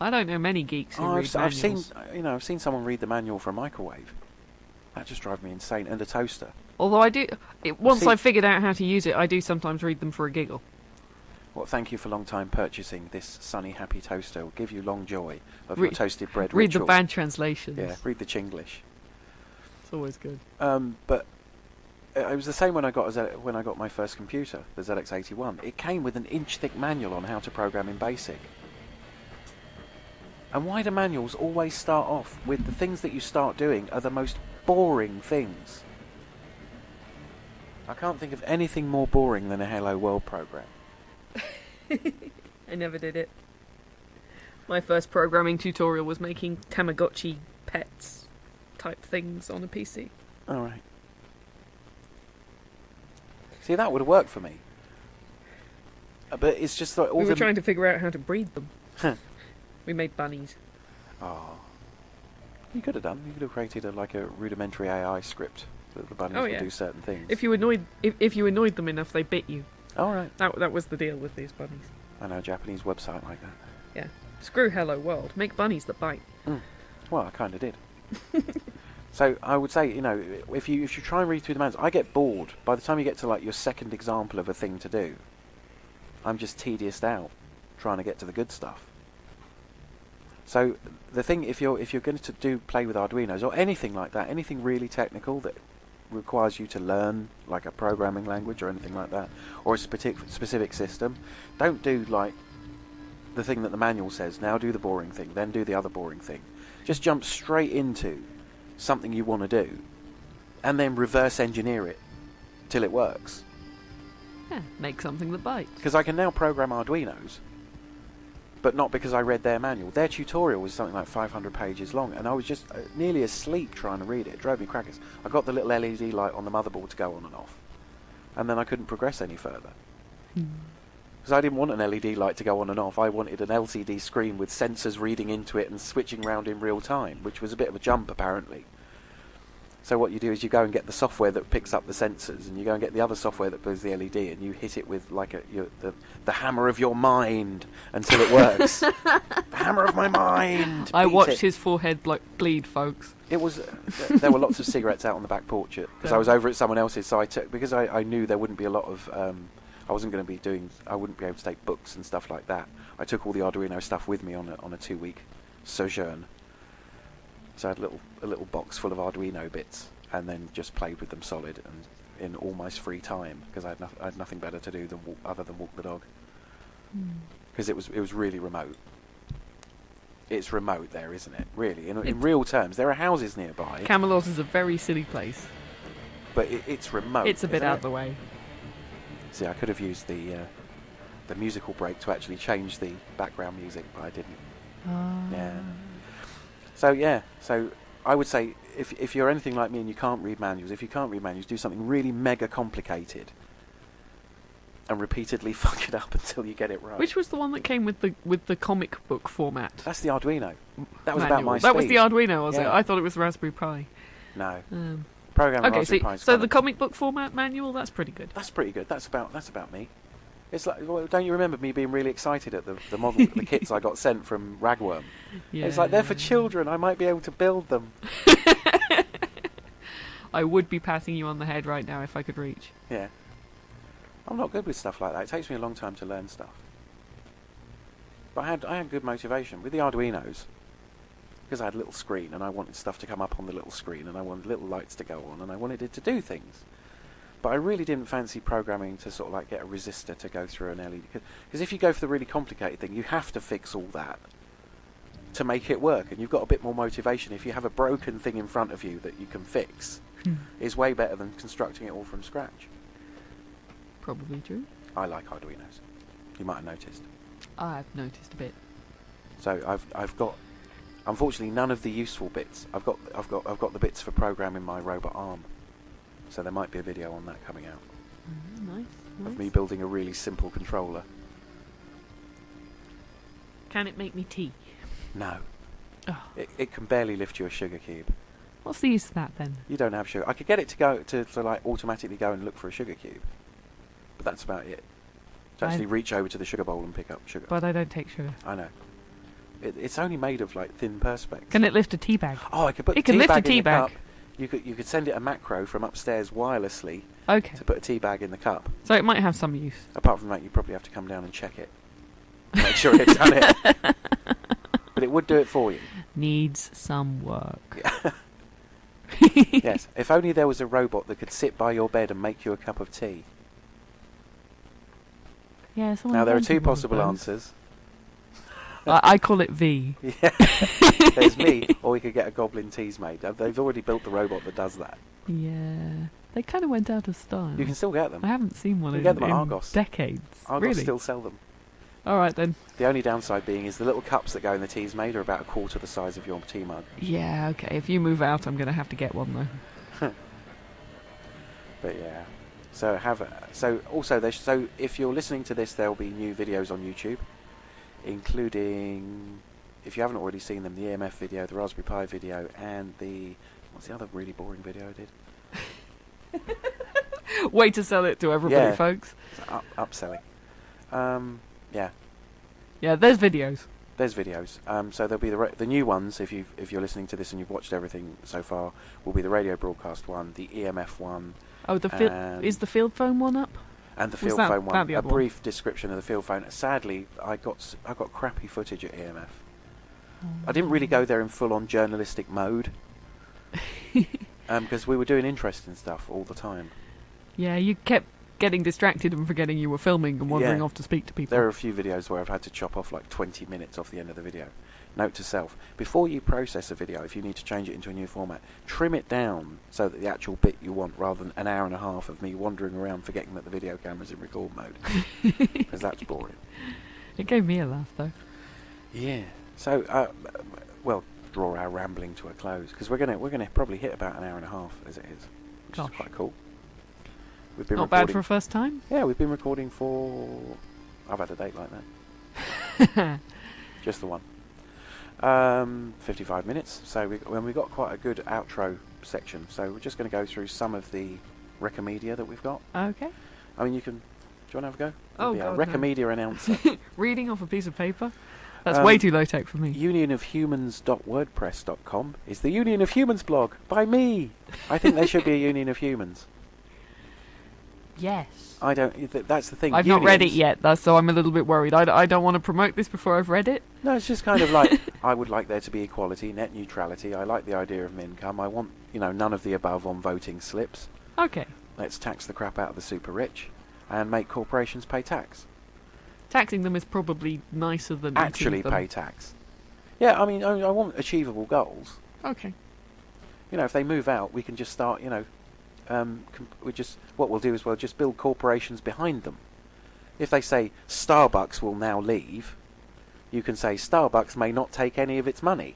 I don't know many geeks who read I've manuals. I've seen someone read the manual for a microwave. That just drives me insane. And a toaster. Although I do, once See- I've figured out how to use it, I do sometimes read them for a giggle. Well, thank you for long time purchasing this sunny, happy toaster. Will give you long joy of Re- your toasted bread Read ritual. the bad translations. Yeah, read the Chinglish. It's always good. But it was the same when I got my first computer, the ZX81. It came with an inch-thick manual on how to program in BASIC. And why do manuals always start off with the things that you start doing are the most boring things? I can't think of anything more boring than a Hello World program. I never did it. My first programming tutorial was making Tamagotchi pets type things on a PC. All right. See, that would have worked for me. But it's just like all We were the... trying to figure out how to breed them. We made bunnies. Oh. You could have done. You could have created a rudimentary AI script that the bunnies would do certain things. If you annoyed them enough, they bit you. All right. That was the deal with these bunnies. I know a Japanese website like that. Yeah. Screw Hello World. Make bunnies that bite. Well, I kind of did. So I would say, if you try and read through the manuals, I get bored. By the time you get to like your second example of a thing to do, I'm just tedioused out trying to get to the good stuff. So the thing, if you're going to play with Arduinos or anything like that, anything really technical that requires you to learn like a programming language or anything like that, or a specific system, don't do like the thing that the manual says. Now do the boring thing, then do the other boring thing. Just jump straight into something you want to do, and then reverse engineer it till it works. Yeah, make something that bites. Because I can now program Arduinos, but not because I read their manual. Their tutorial was something like 500 pages long, and I was just nearly asleep trying to read it. It drove me crackers. I got the little LED light on the motherboard to go on and off, and then I couldn't progress any further. Because I didn't want an LED light to go on and off. I wanted an LCD screen with sensors reading into it and switching around in real time, which was a bit of a jump apparently. So what you do is you go and get the software that picks up the sensors, and you go and get the other software that does the LED, and you hit it with like the hammer of your mind until it works. The hammer of my mind. I beat watched it. his forehead bleed, folks. It was there were lots of cigarettes out on the back porch because I was over at someone else's, so I took, because I knew there wouldn't be a lot of I wouldn't be able to take books and stuff like that. I took all the Arduino stuff with me on a 2-week sojourn. So I had a little box full of Arduino bits, and then just played with them solid and in all my free time, because I had nothing better to do other than walk the dog. Because it was really remote. It's remote there, isn't it? Really, in real terms, there are houses nearby. Camelot is a very silly place. But it's remote. It's a bit isn't out it? of the way. See, I could have used the musical break to actually change the background music, but I didn't. Yeah. So I would say if you're anything like me and you can't read manuals, do something really mega complicated and repeatedly fuck it up until you get it right. Which was the one that came with the comic book format? That's the Arduino. That was manual. about my That was speed. the Arduino, was it? Yeah. I thought it was Raspberry Pi. No. Um, Programming okay, Raspberry Pi is so kind the of- comic book format manual, that's pretty good. That's pretty good. That's about me. It's like, well, don't you remember me being really excited at the model, the kits I got sent from Ragworm? Yeah. It's like, they're for children, I might be able to build them. I would be patting you on the head right now if I could reach. Yeah. I'm not good with stuff like that. It takes me a long time to learn stuff. But I had good motivation with the Arduinos, because I had a little screen and I wanted stuff to come up on the little screen and I wanted little lights to go on and I wanted it to do things. But I really didn't fancy programming to sort of like get a resistor to go through an LED. Because if you go for the really complicated thing, you have to fix all that to make it work. And you've got a bit more motivation if you have a broken thing in front of you that you can fix. Is way better than constructing it all from scratch. Probably true. I like Arduinos. You might have noticed. I've noticed a bit. So I've got, unfortunately, none of the useful bits. I've got the bits for programming my robot arm. So there might be a video on that coming out Nice. of me building a really simple controller. Can it make me tea? No, Oh. it can barely lift you a sugar cube. What's the use of that then? You don't have sugar. I could get it to go to like automatically go and look for a sugar cube, but that's about it. To actually reach over to the sugar bowl and pick up sugar. But I don't take sugar. I know. It's only made of like thin perspex. Can it lift a tea bag? Oh, I could put It the can tea lift a bag in tea the bag. cup. You could send it a macro from upstairs wirelessly Okay. to put a tea bag in the cup. So it might have some use. Apart from that, you probably have to come down and check it. Make sure it's done it. But it would do it for you. Needs some work. Yes. If only there was a robot that could sit by your bed and make you a cup of tea. Yeah, someone Now, there are invented two one of possible those. answers. I call it V. Yeah. There's me, or we could get a Goblin Teas made. They've already built the robot that does that. Yeah. They kind of went out of style. You can still get them. I haven't seen one You in, can get them at in Argos. decades. Argos really? still sell them. Alright then. The only downside being is the little cups that go in the teas made are about a quarter the size of your tea mug. Yeah, okay. If you move out, I'm going to have to get one though. But yeah. So if you're listening to this, there'll be new videos on YouTube, including, if you haven't already seen them, the EMF video, the Raspberry Pi video, and what's the other really boring video I did? Way to sell it to everybody, Yeah. folks. Upselling. Yeah. Yeah, there's videos. There's videos. So there'll be the new ones. If you're listening to this and you've watched everything so far, will be the radio broadcast one, the EMF one, Oh, is the field phone one up? and the Was field that- phone that one. the A other one? brief description of the field phone. Sadly, I got crappy footage at EMF. I didn't really go there in full-on journalistic mode, because we were doing interesting stuff all the time. Yeah, you kept getting distracted and forgetting you were filming and wandering Yeah. off to speak to people. There are a few videos where I've had to chop off like 20 minutes off the end of the video. Note to self, before you process a video, if you need to change it into a new format, trim it down so that the actual bit you want, rather than an hour and a half of me wandering around forgetting that the video camera's in record mode. Because that's boring. It gave me a laugh though. Yeah. So, well, draw our rambling to a close, because we're gonna probably hit about an hour and a half as it is, which Gosh. is quite cool. We've been Not bad for a first time. Yeah, we've been recording for... I've had a date like that. Just the one. 55 minutes. So we got quite a good outro section. So we're just going to go through some of the Recomedia that we've got. Okay. I mean, do you want to have a go? Oh, yeah, God, no. Recomedia announcer. Reading off a piece of paper? That's way too low tech for me. Unionofhumans.wordpress.com is the Union of Humans blog by me. I think there should be a Union of Humans. Yes. I don't. That's the thing. I've not read it Unions- yet, so I'm a little bit worried. I don't want to promote this before I've read it. No, it's just kind of like, I would like there to be equality, net neutrality. I like the idea of income. I want, none of the above on voting slips. Okay. Let's tax the crap out of the super rich and make corporations pay tax. Taxing them is probably nicer than Actually eating them. pay tax. Yeah, I mean, I want achievable goals. Okay. If they move out, we can just start, what we'll do is we'll just build corporations behind them. If they say Starbucks will now leave, you can say Starbucks may not take any of its money,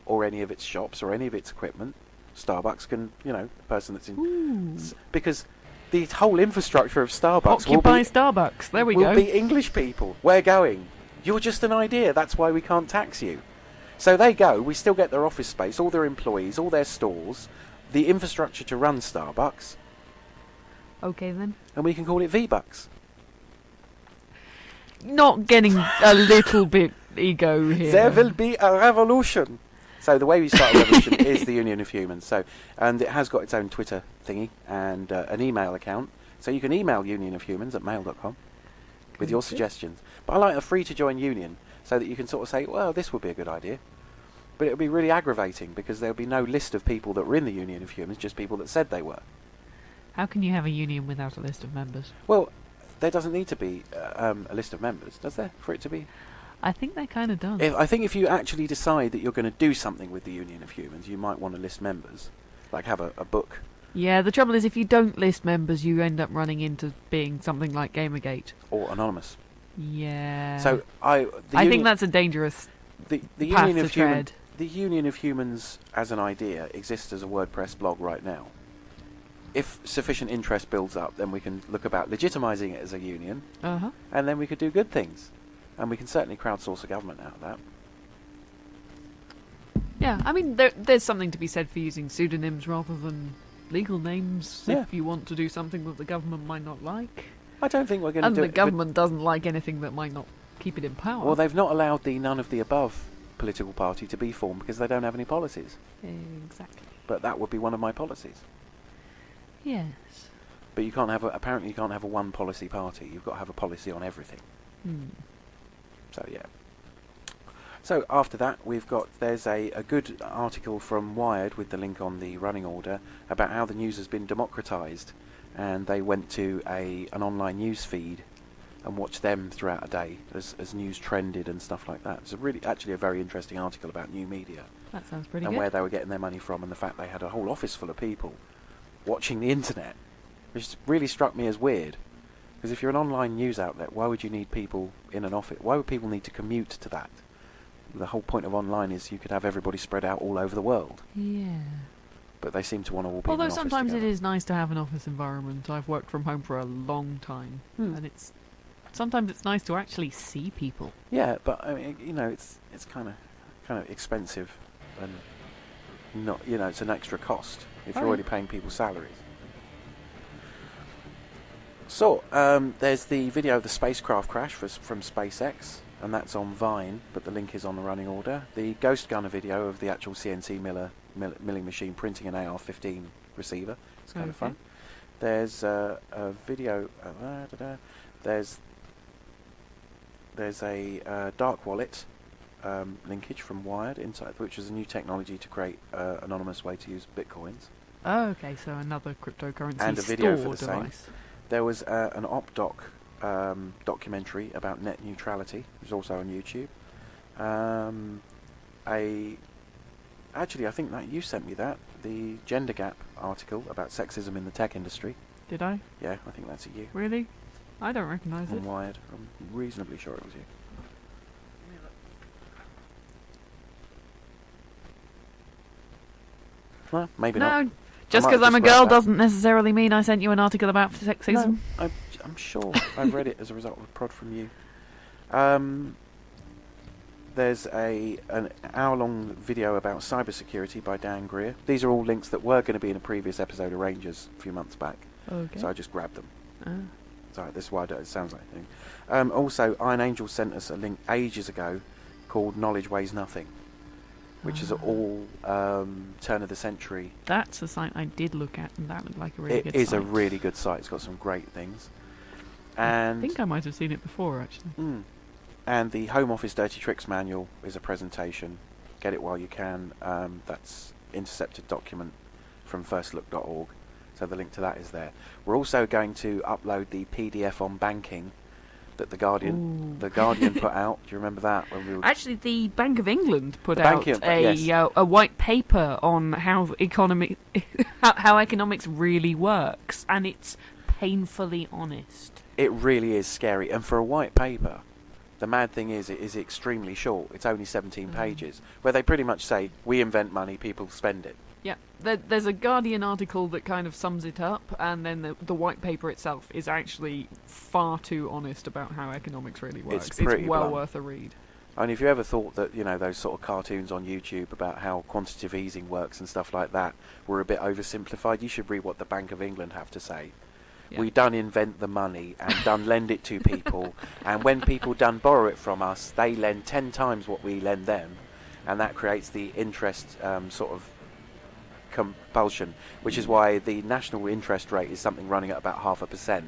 or any of its shops, or any of its equipment. Starbucks can, the person that's in... Ooh. Because the whole infrastructure of Starbucks Occupy Starbucks. There we will go. be English people. We're going. You're just an idea. That's why we can't tax you. So they go. We still get their office space, all their employees, all their stores, the infrastructure to run Starbucks, Okay then. and we can call it V-Bucks. not getting a little bit ego here? There will be a revolution. So the way we start a revolution is the Union of Humans. So, and it has got its own Twitter thingy and an email account. So you can email unionofhumans@mail.com with your suggestions. But I like a free to join union so that you can sort of say, well, this would be a good idea. But it would be really aggravating because there would be no list of people that were in the Union of Humans, just people that said they were. How can you have a union without a list of members? Well, there doesn't need to be a list of members, does there, for it to be? I think they kind of does. I think if you actually decide that you're going to do something with the Union of Humans, you might want to list members, like have a book. Yeah, the trouble is if you don't list members, you end up running into being something like Gamergate. Or anonymous. Yeah. So I think that's a dangerous the path Union to of tread. The Union of Humans as an idea exists as a WordPress blog right now. If sufficient interest builds up, then we can look about legitimising it as a union, and then we could do good things. And we can certainly crowdsource a government out of that. Yeah, I mean, there's something to be said for using pseudonyms rather than legal names if you want to do something that the government might not like. I don't think we're going to do it. And the government doesn't like anything that might not keep it in power. Well, they've not allowed the none of the above political party to be formed because they don't have any policies. Exactly. But that would be one of my policies. Yes. But you can't have apparently you can't have a one policy party. You've got to have a policy on everything. So yeah. So after that, there's a good article from Wired with the link on the running order about how the news has been democratised, and they went to an online news feed and watched them throughout a day as news trended and stuff like that. It's actually a very interesting article about new media. That sounds pretty and good. where they were getting their money from, and the fact they had a whole office full of people watching the internet, which really struck me as weird. Because if you're an online news outlet, why would you need people in an office? Why would people need to commute to that? The whole point of online is you could have everybody spread out all over the world. Yeah. But they seem to want to all be in Although an office sometimes together. it is nice to have an office environment. I've worked from home for a long time, and sometimes it's nice to actually see people. Yeah, but I mean, it's kind of expensive, and not it's an extra cost if you're already paying people salaries. So, there's the video of the spacecraft crash from SpaceX, and that's on Vine, but the link is on the running order. The Ghost Gunner video of the actual CNC milling machine printing an AR-15 receiver. It's kind of fun. There's a video. There's a dark wallet linkage from Wired, which is a new technology to create an anonymous way to use bitcoins. Oh, okay, so another cryptocurrency And a video store for the device. same. There was an OpDoc documentary about net neutrality, which is also on YouTube. Actually, I think that you sent me that, the Gender Gap article about sexism in the tech industry. Did I? Yeah, I think that's you. Really? I don't recognise it. On Wired. I'm reasonably sure it was you. Well, maybe not. No, just might because have I'm a just girl grabbed that. doesn't necessarily mean I sent you an article about sexism. No, I'm sure I've read it as a result of a prod from you. There's an hour-long video about cybersecurity by Dan Greer. These are all links that were going to be in a previous episode of Rangers a few months back. Okay. So I just grabbed them. Ah. Sorry, this is why it sounds like a thing. Also, Iron Angel sent us a link ages ago called Knowledge Weighs Nothing, which is all turn of the century. That's a site I did look at, and that looked like a really good site. It is a really good site. It's got some great things. And I think I might have seen it before, actually. And the Home Office Dirty Tricks Manual is a presentation. Get it while you can. That's intercepted document from firstlook.org. So the link to that is there. We're also going to upload the PDF on banking that the Guardian put out. Do you remember that? When we were Actually, the Bank of England put out yes. a white paper on how economics really works, and it's painfully honest. It really is scary. And for a white paper, the mad thing is it is extremely short. It's only 17 pages, where they pretty much say, we invent money, people spend it. Yeah, there's a Guardian article that kind of sums it up, and then the white paper itself is actually far too honest about how economics really works. It's pretty well blunt. worth a read. And if you ever thought that, those sort of cartoons on YouTube about how quantitative easing works and stuff like that were a bit oversimplified, you should read what the Bank of England have to say. Yeah. We done invent the money and done lend it to people. And when people done borrow it from us, they lend 10 times what we lend them. And that creates the interest sort of compulsion, which is why the national interest rate is something running at about 0.5%.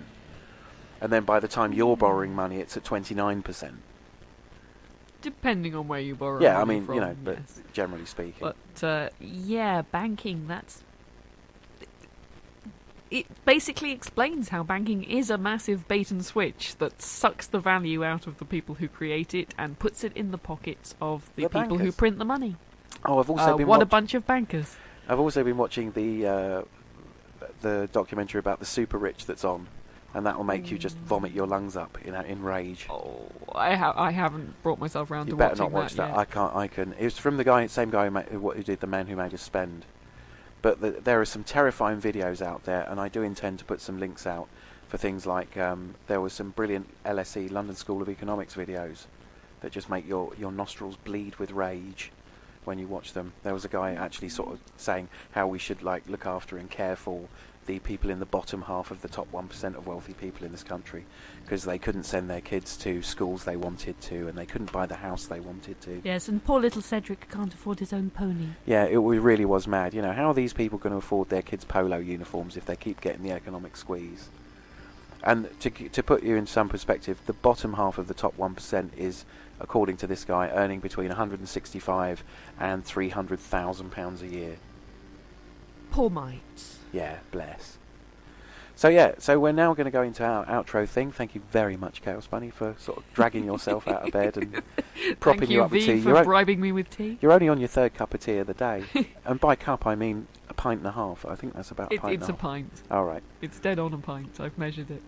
And then by the time you're borrowing money, it's at 29%. Depending on where you borrow. Yeah, I money mean, from, you know, but yes. generally speaking. But yeah, banking. It basically explains how banking is a massive bait and switch that sucks the value out of the people who create it and puts it in the pockets of the people who bankers. print the money. Oh, I've also been what a bunch of bankers. I've also been watching the documentary about the super rich that's on, and that will make you just vomit your lungs up in rage. Oh, I haven't brought myself round You to better watching not watch that. yet. I can. It was from the same guy who did The Man Who Made Us Spend. But there are some terrifying videos out there, and I do intend to put some links out for things like there was some brilliant LSE, London School of Economics videos that just make your nostrils bleed with rage when you watch them. There was a guy actually sort of saying how we should look after and care for the people in the bottom half of the top 1% of wealthy people in this country, because they couldn't send their kids to schools they wanted to, and they couldn't buy the house they wanted to. Yes, and poor little Cedric can't afford his own pony. Yeah, it really was mad. You know, how are these people going to afford their kids' polo uniforms if they keep getting the economic squeeze? And to put you in some perspective, the bottom half of the top 1% is, according to this guy, earning between 165 and 300,000 pounds a year. Poor mites. Yeah, bless. So we're now going to go into our outro thing. Thank you very much, Chaosbunny, for sort of dragging yourself out of bed and propping you up with tea. Thank you, V, for bribing me with tea. You're only on your 3rd cup of tea of the day. And by cup, I mean a pint and a half. I think that's about a pint and a half. It's a pint. All right. It's dead on a pint. I've measured it.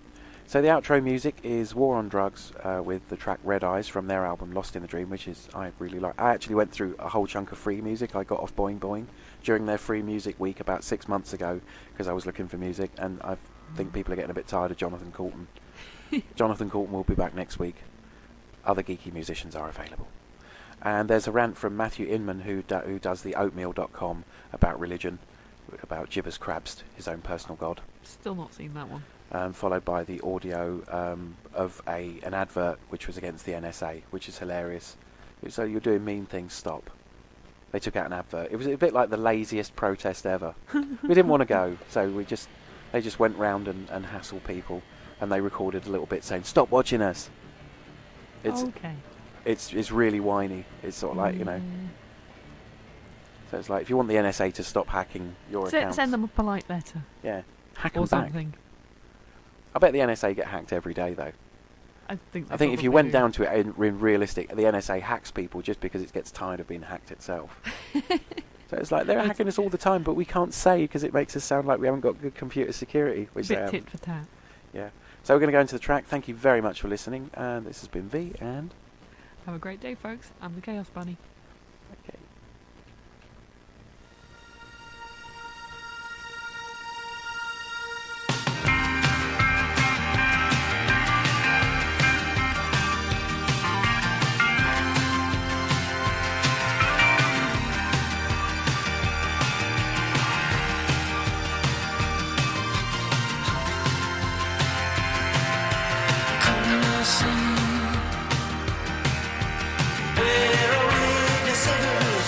So the outro music is War on Drugs with the track Red Eyes from their album Lost in the Dream, which is I really like. I actually went through a whole chunk of free music I got off Boing Boing during their free music week about 6 months ago, because I was looking for music, and I think people are getting a bit tired of Jonathan Coulton. Jonathan Coulton will be back next week. Other geeky musicians are available. And there's a rant from Matthew Inman, who does the oatmeal.com about religion, about Jibbers Crabs, his own personal god. Still not seen that one. Followed by the audio of an advert which was against the NSA, which is hilarious. So you're doing mean things, stop. They took out an advert. It was a bit like the laziest protest ever. We didn't want to go, so they just went round and hassled people, and they recorded a little bit saying, "Stop watching us." Okay. It's really whiny. It's sort of like, you know. So it's like, if you want the NSA to stop hacking your accounts, send them a polite letter. Yeah, hack Or them back. something. I bet the NSA get hacked every day, though. I think if you went down to it in realistic, the NSA hacks people just because it gets tired of being hacked itself. So it's like, they're hacking us all the time, but we can't say because it makes us sound like we haven't got good computer security. Which bit tit for tat. Yeah. So we're going to go into the track. Thank you very much for listening. And this has been V, and... Have a great day, folks. I'm the Chaos Bunny. Okay. We're a witness of the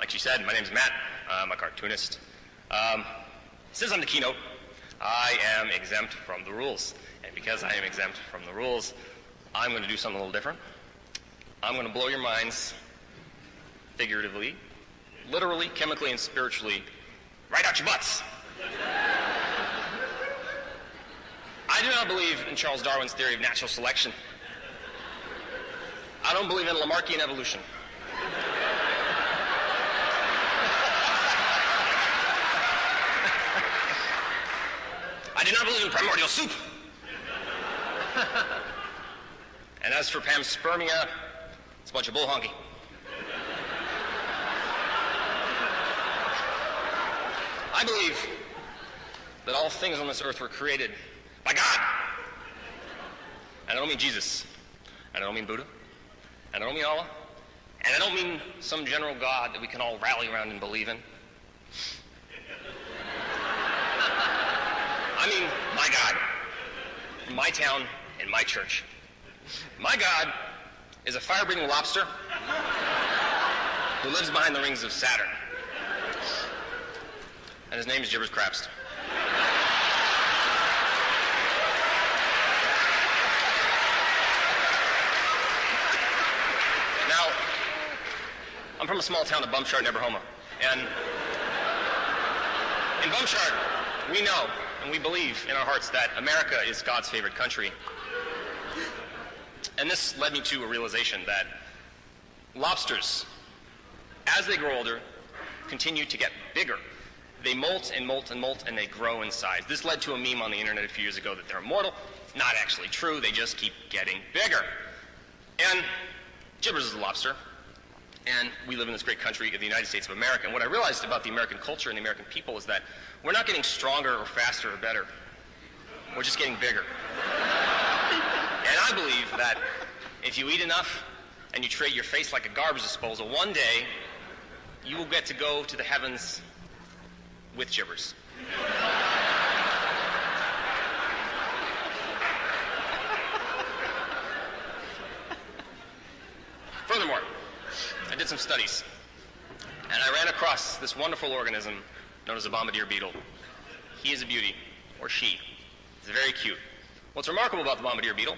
Like she said, my name's Matt. I'm a cartoonist. Since I'm the keynote, I am exempt from the rules. And because I am exempt from the rules, I'm going to do something a little different. I'm going to blow your minds, figuratively, literally, chemically, and spiritually, right out your butts. I do not believe in Charles Darwin's theory of natural selection. I don't believe in Lamarckian evolution. I do not believe in primordial soup. And as for panspermia, it's a bunch of bull honky. I believe that all things on this earth were created by God. And I don't mean Jesus. And I don't mean Buddha. And I don't mean Allah. And I don't mean some general God that we can all rally around and believe in. I mean my God, my town, and my church. My God is a fire-breathing lobster who lives behind the rings of Saturn. And his name is Jibbers Crapst. Now, I'm from a small town of Bumchart, Nebrahoma. And in Bumchart, we know and we believe in our hearts that America is God's favorite country. And this led me to a realization that lobsters, as they grow older, continue to get bigger. They molt and molt and molt, and they grow in size. This led to a meme on the internet a few years ago that they're immortal. Not actually true. They just keep getting bigger. And Jibbers is a lobster, and we live in this great country of the United States of America. And what I realized about the American culture and the American people is that we're not getting stronger or faster or better. We're just getting bigger. And I believe that if you eat enough and you treat your face like a garbage disposal, one day you will get to go to the heavens with Jibbers. Furthermore, I did some studies, and I ran across this wonderful organism known as a bombardier beetle. He is a beauty, or she. He's very cute. What's remarkable about the bombardier beetle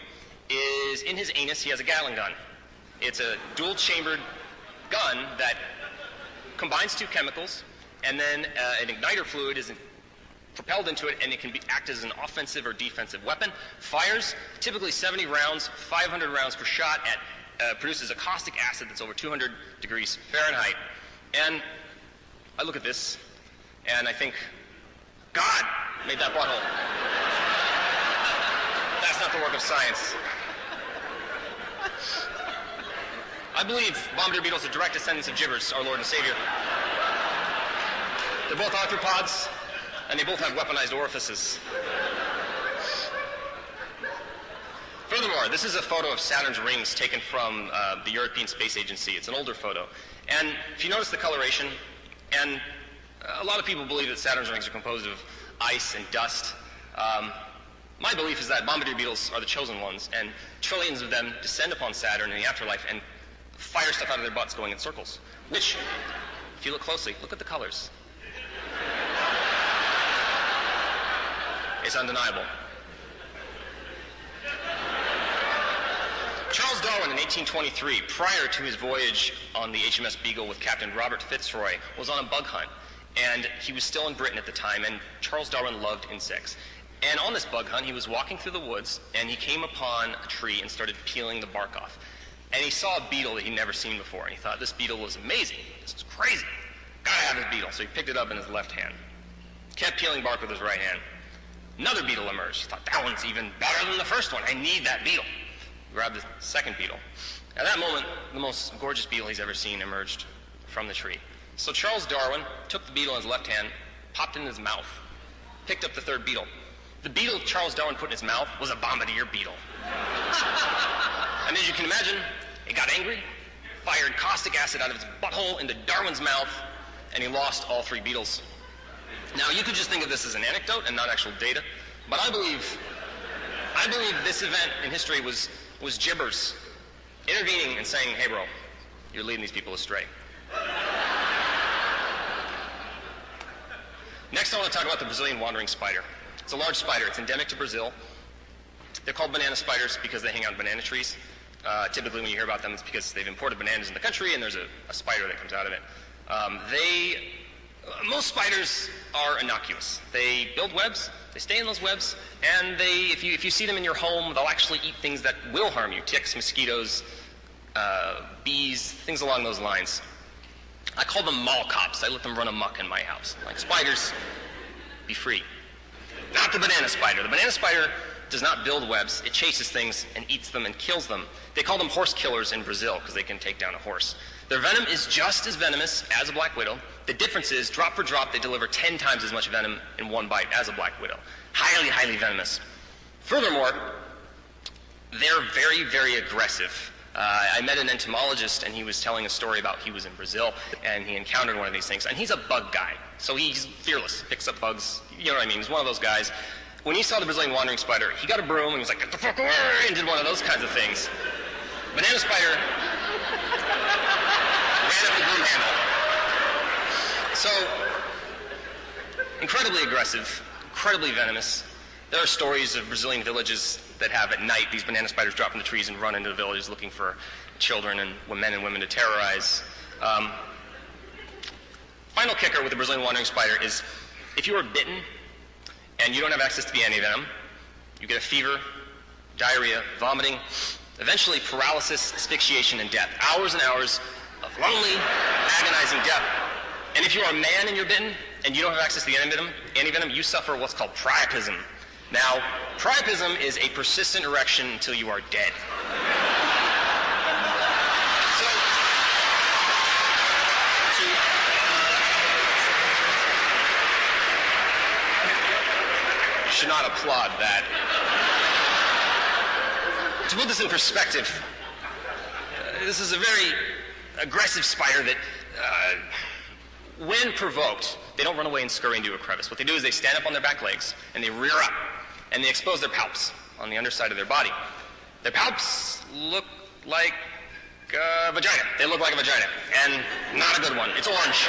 is in his anus he has a Gatling gun. It's a dual-chambered gun that combines two chemicals, and then an igniter fluid is propelled into it, and it can act as an offensive or defensive weapon. Fires typically 70 rounds, 500 rounds per shot, produces a caustic acid that's over 200 degrees Fahrenheit. And I look at this, and I think, God made that butthole. That's not the work of science. I believe bombardier beetles are direct descendants of Jibbers, our Lord and Savior. They're both arthropods, and they both have weaponized orifices. Furthermore, this is a photo of Saturn's rings taken from the European Space Agency. It's an older photo. And if you notice the coloration, and a lot of people believe that Saturn's rings are composed of ice and dust. My belief is that bombardier beetles are the chosen ones, and trillions of them descend upon Saturn in the afterlife and fire stuff out of their butts going in circles. Which, if you look closely, look at the colors. It's undeniable. Charles Darwin in 1823, prior to his voyage on the HMS Beagle with Captain Robert Fitzroy, was on a bug hunt. And he was still in Britain at the time, and Charles Darwin loved insects. And on this bug hunt, he was walking through the woods, and he came upon a tree and started peeling the bark off. And he saw a beetle that he'd never seen before, and he thought, this beetle was amazing. This is crazy. Gotta have this beetle. So he picked it up in his left hand. Kept peeling bark with his right hand. Another beetle emerged. He thought, that one's even better than the first one. I need that beetle. Grabbed the second beetle. At that moment, the most gorgeous beetle he's ever seen emerged from the tree. So Charles Darwin took the beetle in his left hand, popped it in his mouth, picked up the third beetle. The beetle Charles Darwin put in his mouth was a bombardier beetle. And as you can imagine, it got angry, fired caustic acid out of its butthole into Darwin's mouth, and he lost all three beetles. Now, you could just think of this as an anecdote and not actual data, but I believe this event in history was Jibbers intervening and saying, hey, bro, you're leading these people astray. Next, I want to talk about the Brazilian wandering spider. It's a large spider. It's endemic to Brazil. They're called banana spiders because they hang out in banana trees. Typically, when you hear about them, it's because they've imported bananas in the country and there's a spider that comes out of it. Most spiders are innocuous. They build webs, they stay in those webs, and if you see them in your home, they'll actually eat things that will harm you. Ticks, mosquitoes, bees, things along those lines. I call them mall cops. I let them run amok in my house. Like, spiders, be free. Not the banana spider. The banana spider does not build webs. It chases things and eats them and kills them. They call them horse killers in Brazil because they can take down a horse. Their venom is just as venomous as a black widow. The difference is, drop for drop, they deliver 10 times as much venom in one bite as a black widow. Highly, highly venomous. Furthermore, they're very, very aggressive. I met an entomologist, and he was telling a story about he was in Brazil, and he encountered one of these things. And he's a bug guy, so he's fearless, picks up bugs. You know what I mean? He's one of those guys. When he saw the Brazilian wandering spider, he got a broom, and he was like, get the fuck away, and did one of those kinds of things. Banana spider ran up the broom handle. So, incredibly aggressive, incredibly venomous. There are stories of Brazilian villages that have at night these banana spiders drop from the trees and run into the villages looking for children and men and women to terrorize. Final kicker with the Brazilian wandering spider is if you are bitten and you don't have access to the antivenom, you get a fever, diarrhea, vomiting, eventually paralysis, asphyxiation, and death. Hours and hours of lonely, agonizing death. And if you are a man and you're bitten and you don't have access to the antivenom, you suffer what's called priapism. Now, priapism is a persistent erection until you are dead. Should not applaud that. To put this in perspective, this is a very aggressive spider that, when provoked, they don't run away and scurry into a crevice. What they do is they stand up on their back legs and they rear up and they expose their palps on the underside of their body. Their palps look like a vagina. They look like a vagina, and not a good one. It's orange.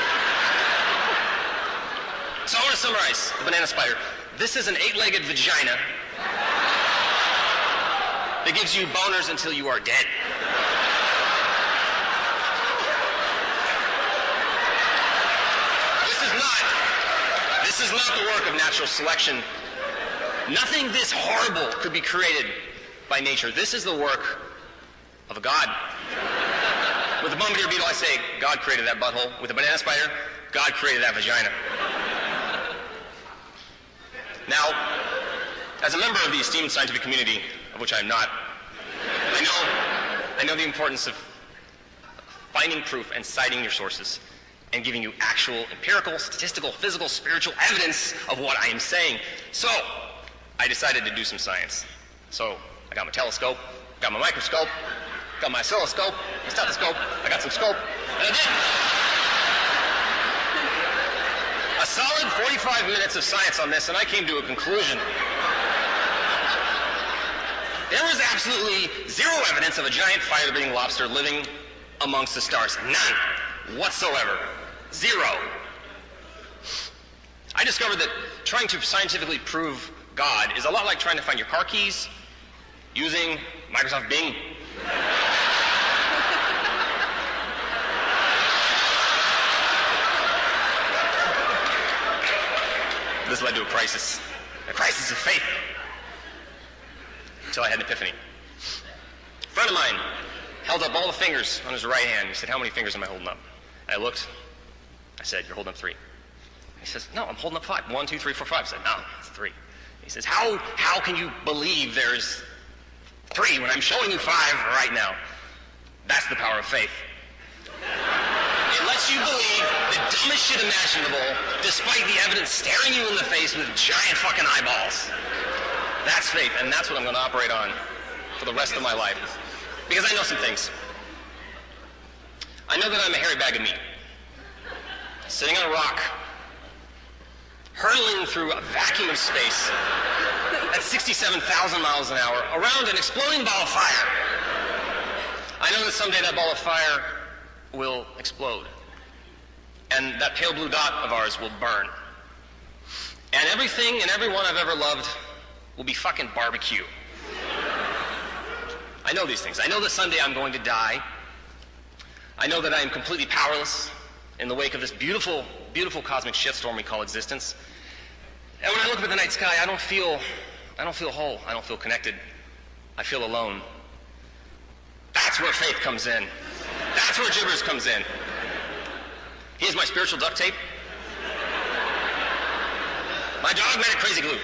So I want to summarize the banana spider. This is an 8-legged vagina that gives you boners until you are dead. This is not the work of natural selection. Nothing this horrible could be created by nature. This is the work of a god. With the bombardier beetle, I say, God created that butthole. With the banana spider, God created that vagina. Now, as a member of the esteemed scientific community, of which I am not, I know the importance of finding proof and citing your sources and giving you actual empirical, statistical, physical, spiritual evidence of what I am saying. So, I decided to do some science. So, I got my telescope, got my microscope, got my oscilloscope, my stethoscope, I got some scope, and I did a solid 45 minutes of science on this, and I came to a conclusion. There was absolutely zero evidence of a giant fire-breathing lobster living amongst the stars. None whatsoever. Zero. I discovered that trying to scientifically prove God is a lot like trying to find your car keys using Microsoft Bing. This led to a crisis of faith, until I had an epiphany. A friend of mine held up all the fingers on his right hand. He said, how many fingers am I holding up? And I looked. I said, you're holding up 3. He says, no, I'm holding up 5. 1, 2, 3, 4, 5. I said, no, it's 3. He says, how can you believe there's 3 when I'm showing you 5 right now? That's the power of faith. It lets you believe the dumbest shit imaginable, despite the evidence staring you in the face with giant fucking eyeballs. That's faith, and that's what I'm going to operate on for the rest of my life. Because I know some things. I know that I'm a hairy bag of meat, sitting on a rock, hurtling through a vacuum of space at 67,000 miles an hour around an exploding ball of fire. I know that someday that ball of fire will explode, and that pale blue dot of ours will burn. And everything and everyone I've ever loved will be fucking barbecue. I know these things. I know that someday I'm going to die. I know that I am completely powerless in the wake of this beautiful, beautiful cosmic shitstorm we call existence. And when I look up at the night sky, I don't feel whole. I don't feel connected. I feel alone. That's where faith comes in. That's where gibbers comes in. Here's my spiritual duct tape. My dogmatic crazy glue.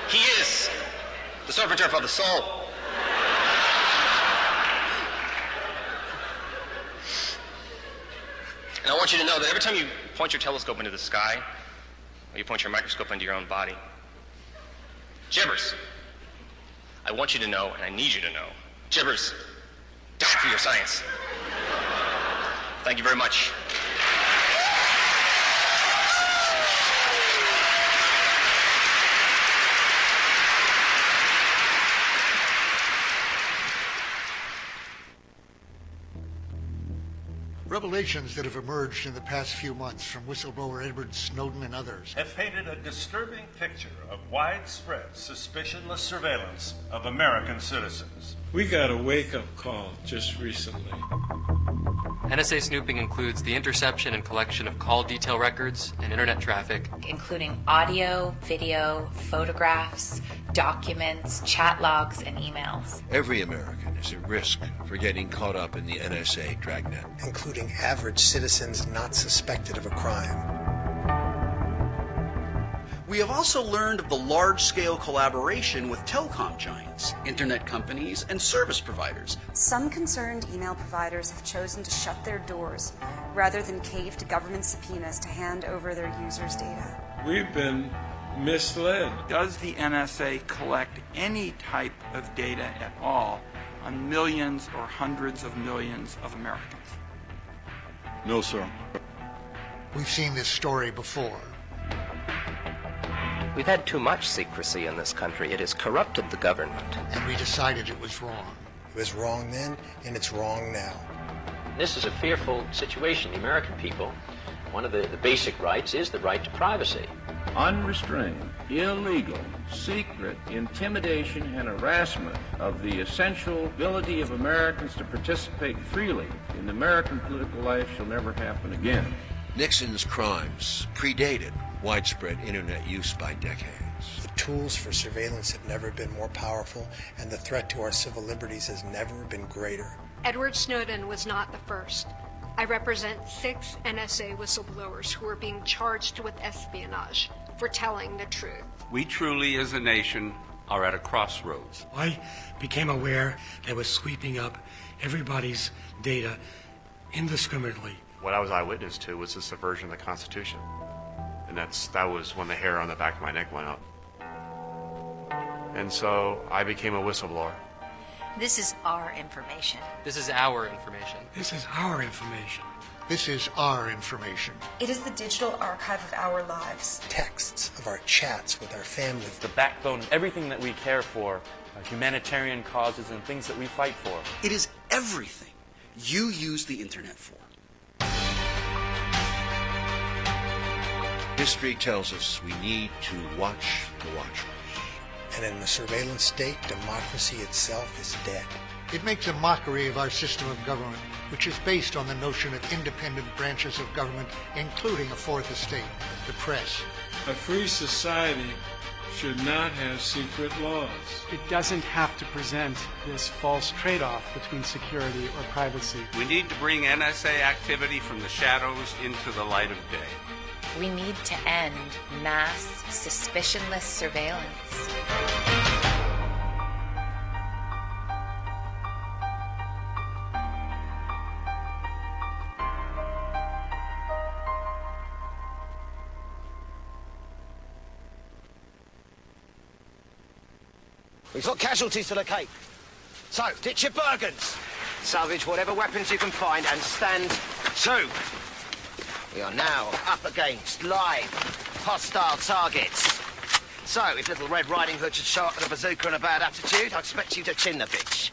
He is the surf and turf of the soul. And I want you to know that every time you point your telescope into the sky, or you point your microscope into your own body, gibbers, I want you to know, and I need you to know, gibbers, die for your science. Thank you very much. Revelations that have emerged in the past few months from whistleblower Edward Snowden and others have painted a disturbing picture of widespread, suspicionless surveillance of American citizens. We got a wake-up call just recently. NSA snooping includes the interception and collection of call detail records and internet traffic, including audio, video, photographs, documents, chat logs, and emails. Every American is at risk for getting caught up in the NSA dragnet, including average citizens not suspected of a crime. We have also learned of the large-scale collaboration with telecom giants, internet companies, and service providers. Some concerned email providers have chosen to shut their doors rather than cave to government subpoenas to hand over their users' data. We've been misled. Does the NSA collect any type of data at all on millions or hundreds of millions of Americans? No, sir. We've seen this story before. We've had too much secrecy in this country. It has corrupted the government. And we decided it was wrong. It was wrong then, and it's wrong now. This is a fearful situation. The American people, one of the basic rights is the right to privacy. Unrestrained, illegal, secret intimidation and harassment of the essential ability of Americans to participate freely in American political life shall never happen again. Nixon's crimes predated widespread internet use by decades. The tools for surveillance have never been more powerful, and the threat to our civil liberties has never been greater. Edward Snowden was not the first. I represent 6 NSA whistleblowers who are being charged with espionage for telling the truth. We truly, as a nation, are at a crossroads. I became aware they were sweeping up everybody's data indiscriminately. What I was eyewitness to was the subversion of the Constitution. And that was when the hair on the back of my neck went up. And so I became a whistleblower. This is our information. This is our information. This is our information. This is our information. It is the digital archive of our lives. Texts of our chats with our family. It's the backbone of everything that we care for, humanitarian causes and things that we fight for. It is everything you use the internet for. History tells us we need to watch the watchers. And in the surveillance state, democracy itself is dead. It makes a mockery of our system of government, which is based on the notion of independent branches of government, including a fourth estate, the press. A free society should not have secret laws. It doesn't have to present this false trade-off between security or privacy. We need to bring NSA activity from the shadows into the light of day. We need to end mass, suspicionless surveillance. We've got casualties to locate. So, ditch your bargains. Salvage whatever weapons you can find and stand to. We are now up against live hostile targets. So, if Little Red Riding Hood should show up with a bazooka and a bad attitude, I expect you to chin the bitch.